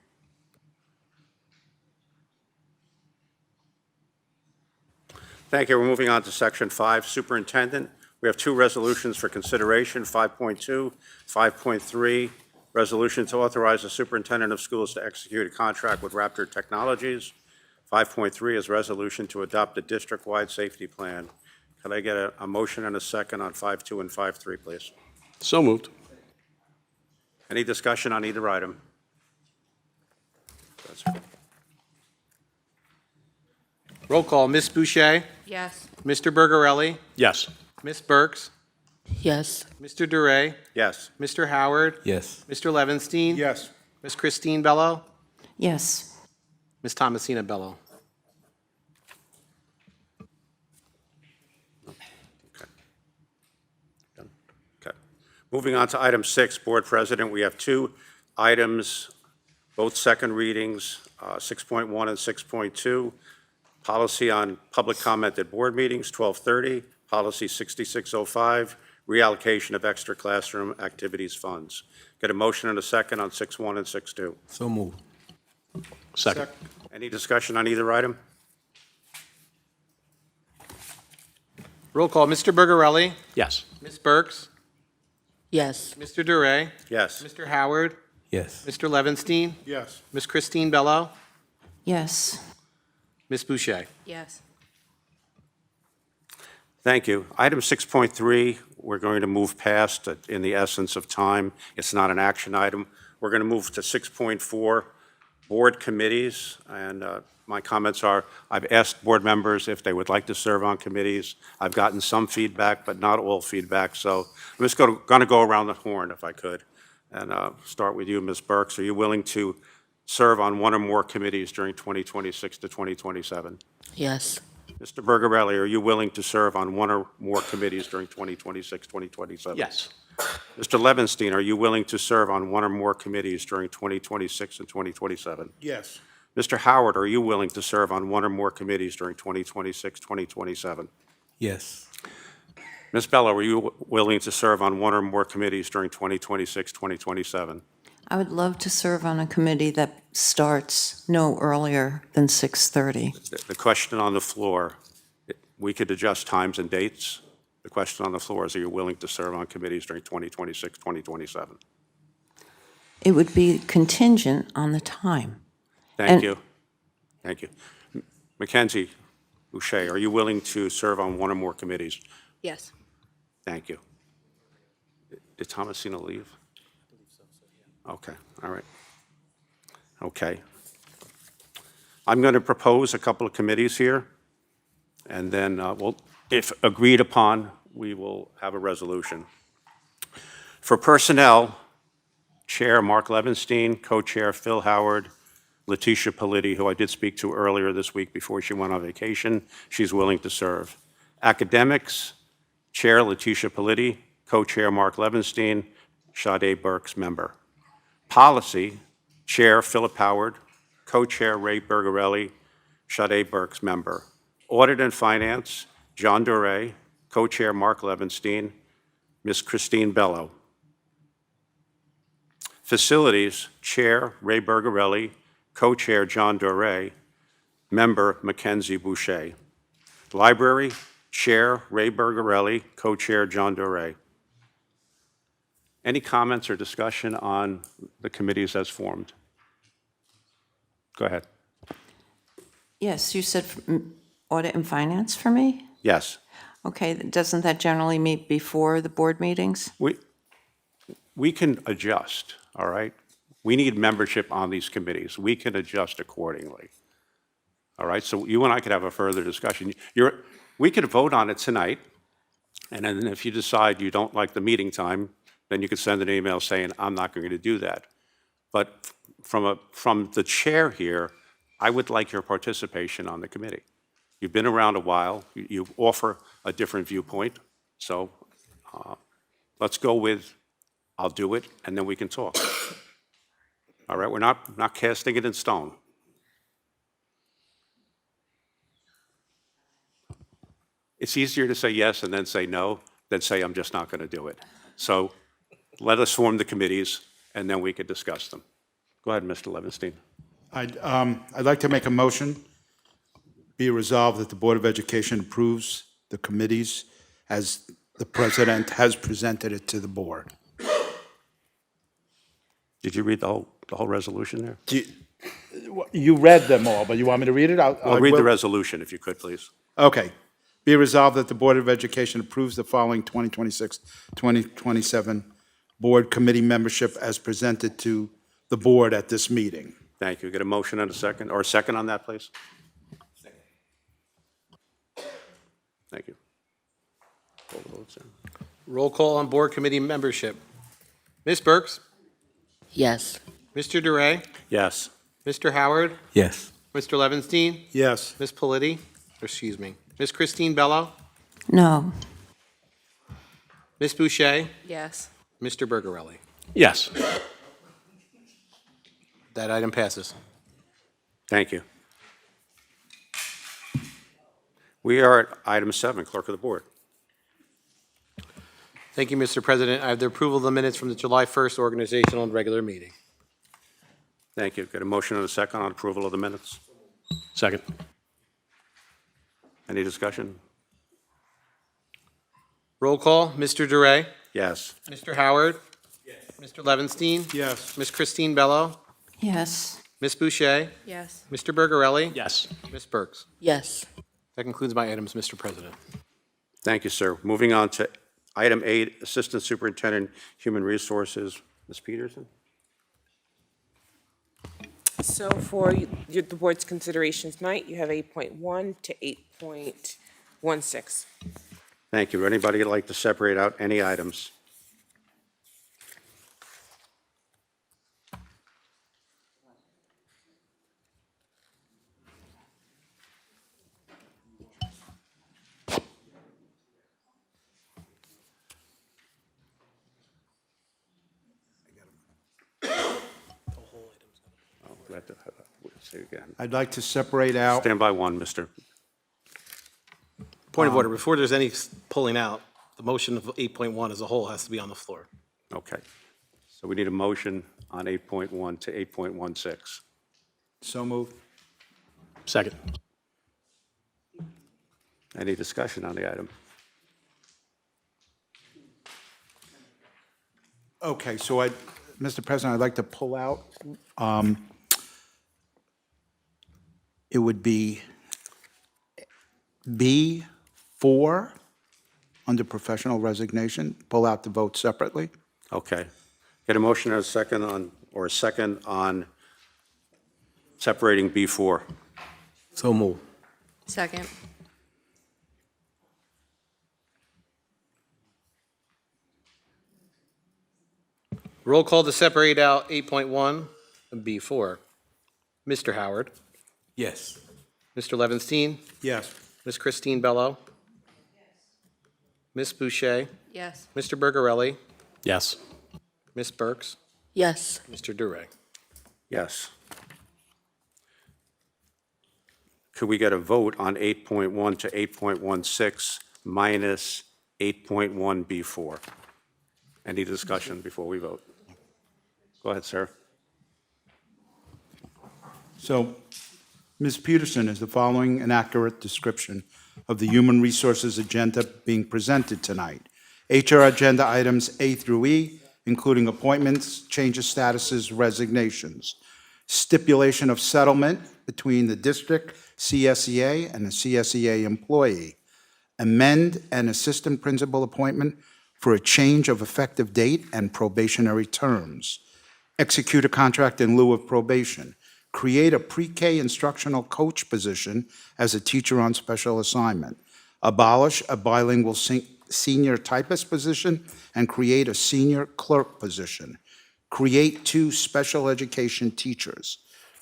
A: Thank you. We're moving on to Section 5, Superintendent. We have two resolutions for consideration, 5.2, 5.3. Resolution to authorize the superintendent of schools to execute a contract with Raptor Technologies. 5.3 is resolution to adopt a district-wide safety plan. Could I get a motion and a second on 5.2 and 5.3, please?
N: So moved.
A: Any discussion on either item?
B: Roll call, Ms. Boucher,
S: Yes.
B: Mr. Bergarelli,
N: Yes.
B: Ms. Burks,
O: Yes.
B: Mr. Duray,
A: Yes.
B: Mr. Howard,
N: Yes.
B: Mr. Levinstein.
C: Yes.
B: Ms. Christine Bello,
O: Yes.
B: Ms. Thomasina Bello.
A: Okay. Moving on to item 6, Board President, we have two items, both second readings, 6.1 and 6.2. Policy on public comment at board meetings, 1230. Policy 6605, reallocation of extra classroom activities funds. Get a motion and a second on 6.1 and 6.2.
N: So moved. Second.
A: Any discussion on either item?
B: Roll call, Mr. Bergarelli,
A: Yes.
B: Ms. Burks,
O: Yes.
B: Mr. Duray,
A: Yes.
B: Mr. Howard,
N: Yes.
B: Mr. Levinstein,
J: Yes.
B: Ms. Christine Bello,
O: Yes.
B: Ms. Boucher.
S: Yes.
A: Thank you. Item 6.3, we're going to move past in the essence of time. It's not an action item. We're going to move to 6.4, board committees. And my comments are, I've asked board members if they would like to serve on committees. I've gotten some feedback, but not all feedback. So I'm just going to go around the horn if I could. And start with you, Ms. Burks. Are you willing to serve on one or more committees during 2026 to 2027?
O: Yes.
A: Mr. Bergarelli, are you willing to serve on one or more committees during 2026, 2027?
B: Yes.
A: Mr. Levinstein, are you willing to serve on one or more committees during 2026 and 2027?
J: Yes.
A: Mr. Howard, are you willing to serve on one or more committees during 2026, 2027?
N: Yes.
A: Ms. Bello, are you willing to serve on one or more committees during 2026, 2027?
O: I would love to serve on a committee that starts no earlier than 6:30.
A: The question on the floor, we could adjust times and dates. The question on the floor is, are you willing to serve on committees during 2026, 2027?
O: It would be contingent on the time.
A: Thank
O: And-
A: you. Thank you. Mackenzie Boucher, are you willing to serve on one or more committees?
S: Yes.
A: Thank you. Did Thomasina leave? Okay, all right. Okay. I'm going to propose a couple of committees here, and then if agreed upon, we will have a resolution. For personnel, Chair Mark Levinstein, Co-Chair Phil Howard, Letitia Politi, who I did speak to earlier this week before she went on vacation, she's willing to serve. Academics, Chair Letitia Politi, Co-Chair Mark Levinstein, Sade Burks, member. Policy, Chair Philip Howard, Co-Chair Ray Bergarelli, Sade Burks, member. Audit and Finance, John Duray, Co-Chair Mark Levinstein, Ms. Christine Bello. Facilities, Chair Ray Bergarelli, Co-Chair John Duray, member Mackenzie Boucher. Library, Chair Ray Bergarelli, Co-Chair John Duray. Any comments or discussion on the committees as formed? Go ahead.
O: Yes, you said audit and finance for me?
A: Yes.
O: Okay, doesn't that generally meet before the board meetings?
A: We can adjust, all right? We need membership on these committees. We can adjust accordingly. All right, so you and I could have a further discussion. We could vote on it tonight, and then if you decide you don't like the meeting time, then you could send an email saying, I'm not going to do that. But from the chair here, I would like your participation on the committee. You've been around a while. You offer a different viewpoint. So let's go with, I'll do it, and then we can talk. All right, we're not casting it in stone. It's easier to say yes and then say no than say I'm just not going to do it. So let us form the committees, and then we could discuss them. Go ahead, Mr. Levinstein.
C: I'd like to make a motion, be resolved that the Board of Education approves the committees as the president has presented it to the board.
A: Did you read the whole resolution there?
C: You read them all, but you want me to read it?
A: Well, read the resolution, if you could, please.
C: Okay. Be resolved that the Board of Education approves the following 2026-2027 board committee membership as presented to the board at this meeting.
A: Thank you. Get a motion and a second, or a second on that, please? Second. Thank you. Call the votes in.
B: Roll call on board committee membership. Ms. Burks?
O: Yes.
B: Mr. Duray?
A: Yes.
B: Mr. Howard?
N: Yes.
B: Mr. Levinstein?
C: Yes.
B: Ms. Politi? Excuse me. Ms. Christine Bello?
O: No.
B: Ms. Boucher?
S: Yes.
B: Mr. Bergarelli?
A: Yes.
B: That item passes.
A: Thank you. We are at item 7, Clerk of the Board.
B: Thank you, Mr. President. I have the approval of the minutes from the July 1st organizational and regular meeting.
A: Thank you. Get a motion and a second on approval of the minutes.
N: Second.
A: Any discussion?
B: Roll call, Mr. DeRay.
A: Yes.
B: Mr. Howard. Yes. Mr. Levinstein.
C: Yes.
B: Ms. Christine Bello.
O: Yes.
B: Ms. Boucher.
S: Yes.
B: Mr. Bergarelli.
N: Yes.
B: Ms. Burks.
S: Yes.
B: That concludes my items, Mr. President.
A: Thank you, sir. Moving on to item 8, Assistant Superintendent, Human Resources, Ms. Peterson.
D: So for the board's consideration tonight, you have 8.1 to 8.16.
A: Thank you. Would anybody like to separate out any items? Say again.
C: I'd like to separate out,
A: Stand by one, Mr.
B: Point of order, before there's any pulling out, the motion of 8.1 as a whole has to be on the floor.
A: Okay. So we need a motion on 8.1 to 8.16.
C: so moved.
N: Second.
A: Any discussion on the item?
C: Okay, so Mr. President, I'd like to pull out, it would be B4 under professional resignation, pull out the vote separately.
A: Okay. Get a motion and a second on separating B4.
N: So move.
S: Second.
B: Roll call to separate out 8.1 and B4. Mr. Howard.
N: Yes.
B: Mr. Levinstein.
C: Yes.
B: Ms. Christine Bello. Ms. Boucher.
S: Yes.
B: Mr. Bergarelli.
N: Yes.
B: Ms. Burks.
S: Yes.
B: Mr. DeRay.
A: Yes. Could we get a vote on 8.1 to 8.16 minus 8.1 B4? Any discussion before we vote? Go ahead, sir.
C: So, Ms. Peterson, is the following an accurate description of the human resources agenda being presented tonight? HR agenda items A through E, including appointments, changes, statuses, resignations, stipulation of settlement between the district, CSEA, and the CSEA employee, amend an assistant principal appointment for a change of effective date and probationary terms, execute a contract in lieu of probation, create a pre-K instructional coach position as a teacher on special assignment, abolish a bilingual senior typist position, and create a senior clerk position, create 2 special education teachers,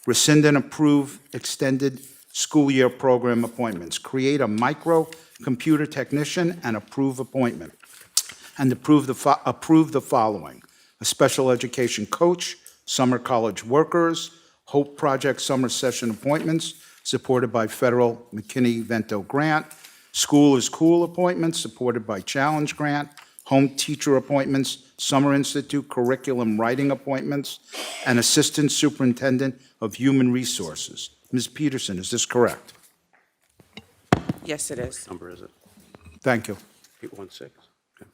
C: rescind and approve extended school year program appointments, create a micro computer technician and approve appointment, and approve the following: a special education coach, summer college workers, Hope Project summer session appointments supported by federal McKinney-Vento grant, School is Cool appointments supported by Challenge Grant, home teacher appointments, Summer Institute curriculum writing appointments, and Assistant Superintendent of Human Resources. Ms. Peterson, is this correct?
D: Yes, it is.
A: Number is it?
C: Thank you.
A: 816? Okay.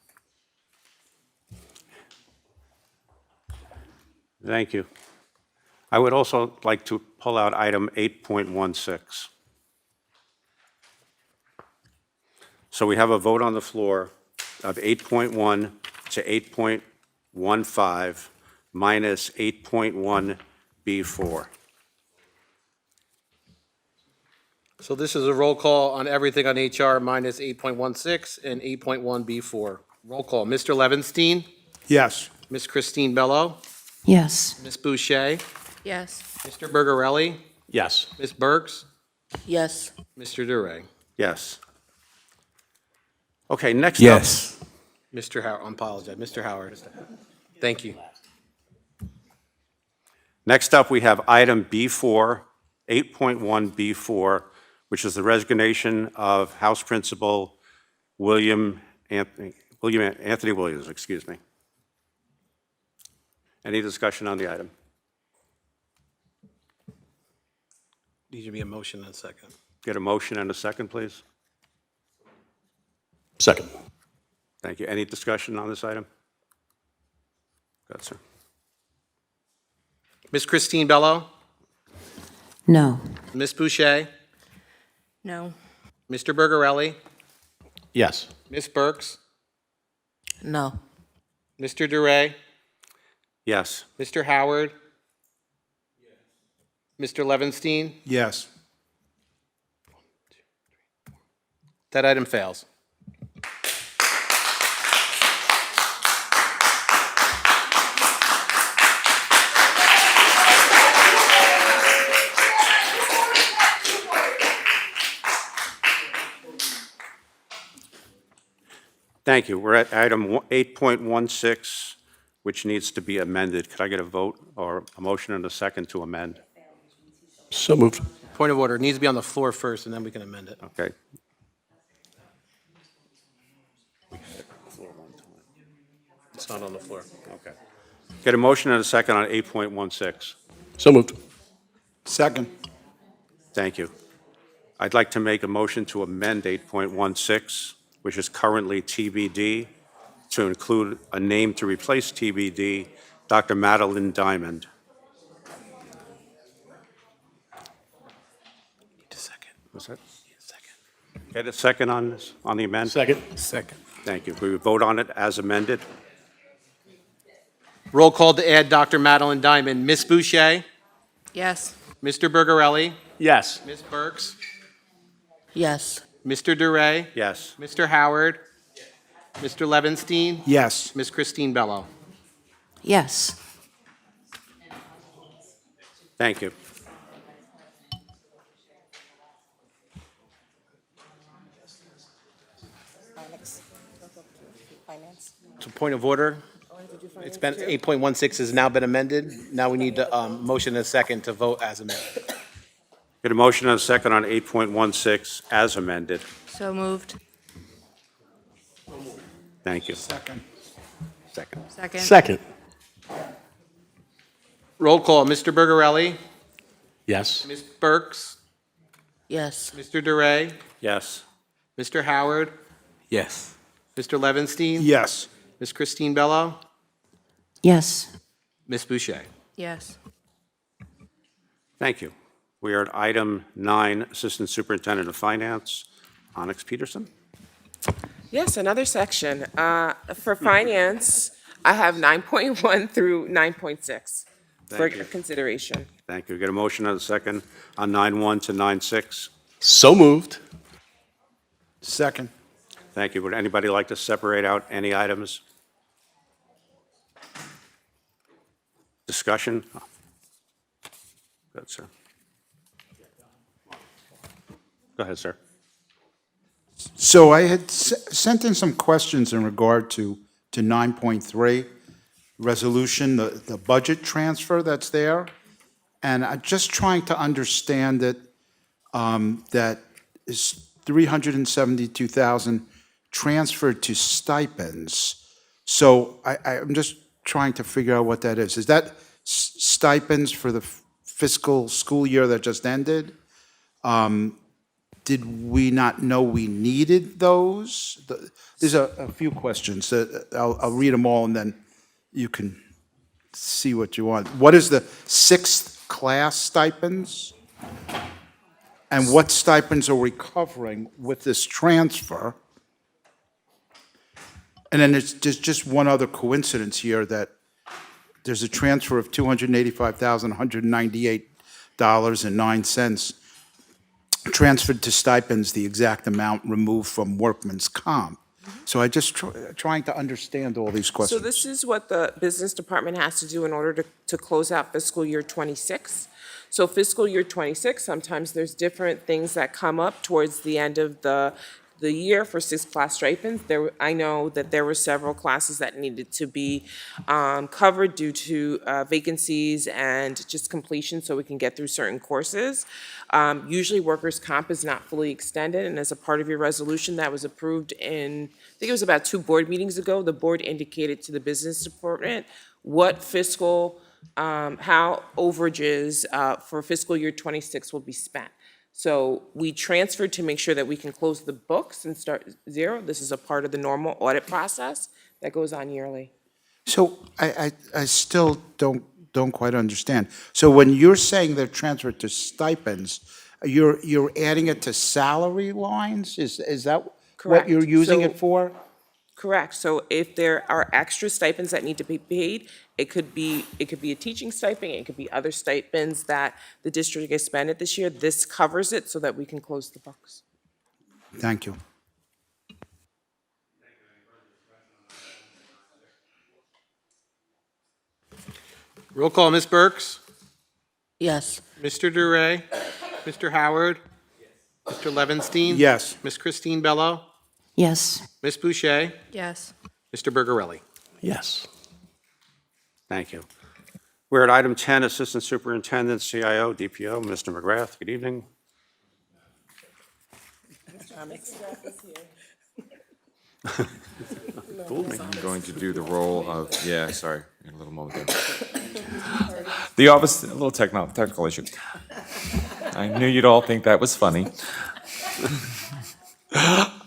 A: Thank you. I would also like to pull out item 8.16. So we have a vote on the floor of 8.1 to 8.15 minus 8.1 B4.
B: So this is a roll call on everything on HR minus 8.16 and 8.1 B4. Roll call. Mr. Levinstein.
C: Yes.
B: Ms. Christine Bello.
O: Yes.
B: Ms. Boucher.
S: Yes.
B: Mr. Bergarelli.
N: Yes.
B: Ms. Burks.
S: Yes.
B: Mr. DeRay.
A: Yes. Okay, next up.
N: Yes.
B: Mr. Howard, I apologize. Mr. Howard. Thank you.
A: Next up, we have item B4, 8.1 B4, which is the resignation of House Principal Anthony Williams, excuse me. Any discussion on the item?
N: Needs to be a motion and a second.
A: Get a motion and a second, please.
N: Second.
A: Thank you. Any discussion on this item? Go ahead, sir.
B: Ms. Christine Bello?
O: No.
B: Ms. Boucher?
S: No.
B: Mr. Bergarelli?
N: Yes.
B: Ms. Burks?
S: No.
B: Mr. Duray?
A: Yes.
B: Mr. Howard? Mr. Levinstein?
C: Yes.
B: That item fails.
A: Thank you. We're at item 8.16, which needs to be amended. Could I get a vote or a motion and a second to amend?
N: So moved.
B: Point of order, it needs to be on the floor first, and then we can amend it.
A: Okay.
B: It's not on the floor.
A: Okay. Get a motion and a second on 8.16.
N: So moved.
C: Second.
A: Thank you. I'd like to make a motion to amend 8.16, which is currently TBD, to include a name to replace TBD, Dr. Madeline Diamond. Was that? Second. Get a second on this, on the amendment?
N: Second. Second.
A: Thank you. We vote on it as amended.
B: Roll call to add Dr. Madeline Diamond. Ms. Boucher?
S: Yes.
B: Mr. Bergarelli?
N: Yes.
B: Ms. Burks?
S: Yes.
B: Mr. Duray?
A: Yes.
B: Mr. Howard? Mr. Levinstein?
C: Yes.
B: Ms. Christine Bello?
O: Yes.
A: Thank you.
B: So point of order, it's been, 8.16 has now been amended. Now we need the motion and a second to vote as amended.
A: Get a motion and a second on 8.16 as amended.
S: So moved.
A: Thank you.
C: Second.
A: Second.
S: Second.
N: Second.
B: Roll call, Mr. Bergarelli?
N: Yes.
B: Ms. Burks?
S: Yes.
B: Mr. Duray?
A: Yes.
B: Mr. Howard?
N: Yes.
B: Mr. Levinstein?
C: Yes.
B: Ms. Christine Bello?
O: Yes.
B: Ms. Boucher?
S: Yes.
A: Thank you. We are at item 9, Assistant Superintendent of Finance, Onyx Peterson.
D: Yes, another section. For finance, I have 9.1 through 9.6 for
A: Thank you.
D: consideration.
A: Thank you. Get a motion and a second on 9.1 to 9.6.
N: So moved.
C: Second.
A: Thank you. Would anybody like to separate out any items? Discussion? Good, sir. Go ahead, sir.
C: So I had sent in some questions in regard to 9.3, resolution, the budget transfer that's there. And I'm just trying to understand that, that is 372,000 transferred to stipends. So I'm just trying to figure out what that is. Is that stipends for the fiscal school year that just ended? Did we not know we needed those? There's a few questions. I'll read them all, and then you can see what you want. What is the sixth class stipends? And what stipends are we covering with this transfer? And then there's just one other coincidence here, that there's a transfer of $285,198.09 transferred to stipends, the exact amount removed from workman's comp. So I just trying to understand all these
D: So
C: questions.
D: this is what the business department has to do in order to close out fiscal year '26. So fiscal year '26, sometimes there's different things that come up towards the end of the year for sixth class stipends. I know that there were several classes that needed to be covered due to vacancies and just completion, so we can get through certain courses. Usually workers' comp is not fully extended, and as a part of your resolution that was approved in, I think it was about 2 board meetings ago, the board indicated to the business department what fiscal how overages for fiscal year '26 will be spent. So we transferred to make sure that we can close the books and start zero. This is a part of the normal audit process that goes on yearly.
C: So I still don't quite understand. So when you're saying they're transferred to stipends, you're adding it to salary lines? Is that what you're
D: Correct.
C: using
D: So-
C: it for?
D: Correct. So if there are extra stipends that need to be paid, it could be a teaching stipend, it could be other stipends that the district expended this year. This covers it so that we can close the books.
C: Thank you.
B: Roll call, Ms. Burks?
S: Yes.
B: Mr. Duray? Mr. Howard? Mr. Levinstein?
C: Yes.
B: Ms. Christine Bello?
O: Yes.
B: Ms. Boucher?
K: Yes.
B: Mr. Bergarelli?
N: Yes.
A: Thank you. We're at item 10, Assistant Superintendent, CIO, DPO, Mr. McGrath. Good evening.
F: I'm going to do the role of, sorry, in a little moment there. The office, a little technical issue. I knew you'd all think that was funny.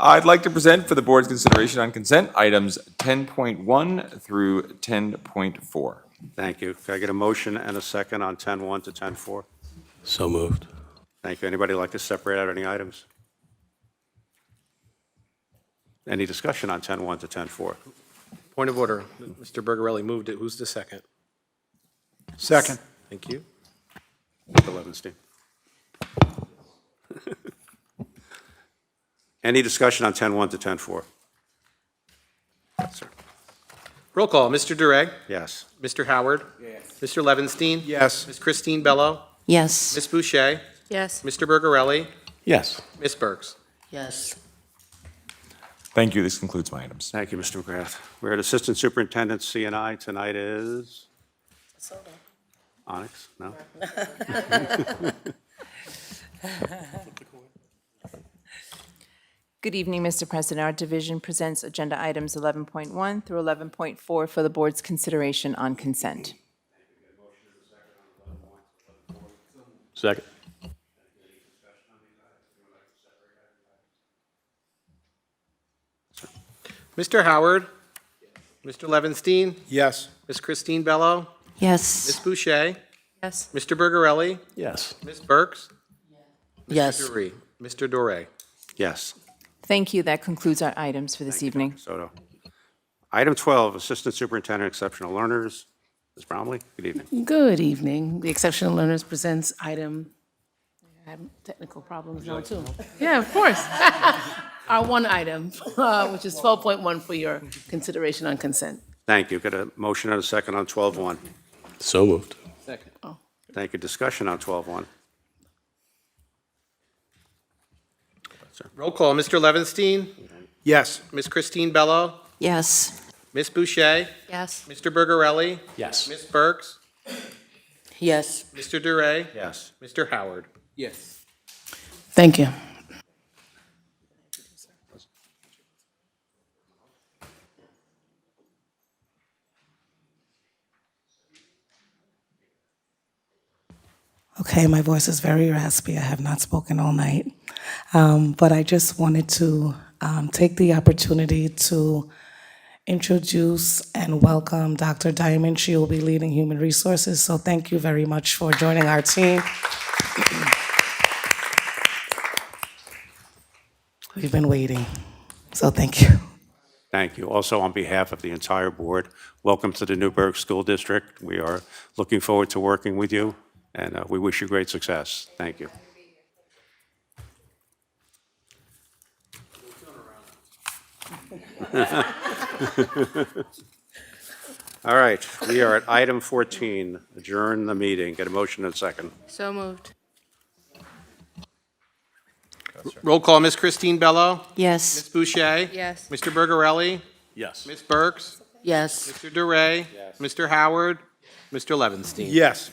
F: I'd like to present for the board's consideration on consent items 10.1 through 10.4.
A: Thank you. Can I get a motion and a second on 10.1 to 10.4?
N: So moved.
A: Thank you. Anybody like to separate out any items? Any discussion on 10.1 to 10.4?
B: Point of order. Mr. Bergarelli moved it. Who's the second?
C: Second.
B: Thank you.
A: Mr. Levinstein. Any discussion on 10.1 to 10.4? Sir.
B: Roll call, Mr. Duray?
A: Yes.
B: Mr. Howard? Yes. Mr. Levinstein?
C: Yes.
B: Ms. Christine Bello?
O: Yes.
B: Ms. Boucher?
K: Yes.
B: Mr. Bergarelli?
N: Yes.
B: Ms. Burks?
S: Yes.
F: Thank you. This concludes my items.
A: Thank you, Mr. McGrath. We're at Assistant Superintendent, CNI. Tonight is? Onyx? No?
V: Good evening, Mr. President. Our division presents agenda items 11.1 through 11.4 for the board's consideration on consent.
N: Second.
B: Mr. Howard? Mr. Levinstein?
C: Yes.
B: Ms. Christine Bello?
O: Yes.
B: Ms. Boucher?
K: Yes.
B: Mr. Bergarelli?
N: Yes.
B: Ms. Burks?
S: Yes.
B: Mr. Doré?
A: Yes.
V: Thank you. That concludes our items for this evening.
A: Soto. Item 12, Assistant Superintendent, Exceptional Learners. Ms. Bromley, good evening.
W: Good evening. The Exceptional Learners presents item, I have technical problems now too. Yeah, of course. Our one item, which is 12.1 for your consideration on consent.
A: Thank you. Got a motion and a second on 12.1.
N: So moved.
B: Second.
W: Oh.
A: Thank you. Discussion on 12.1.
B: Roll call, Mr. Levinstein?
C: Yes.
B: Ms. Christine Bello?
O: Yes.
B: Ms. Boucher?
K: Yes.
B: Mr. Bergarelli?
N: Yes.
B: Ms. Burks?
S: Yes.
B: Mr. Durey?
A: Yes.
B: Mr. Howard?
W: Yes. Thank you. Okay, my voice is very raspy. I have not spoken all night. But I just wanted to take the opportunity to introduce and welcome Dr. Diamond. She will be leading Human Resources, so thank you very much for joining our team. We've been waiting, so thank you.
A: Thank you. Also, on behalf of the entire board, welcome to the Newburgh School District. We are looking forward to working with you, and we wish you great success. Thank you. All right, we are at item 14, adjourn the meeting. Get a motion and a second.
K: So moved.
B: Roll call, Ms. Christine Bello?
O: Yes.
B: Ms. Boucher?
K: Yes.
B: Mr. Bergarelli?
N: Yes.
B: Ms. Burks?
S: Yes.
B: Mr. Durey? Mr. Howard? Mr. Levinstein?
C: Yes.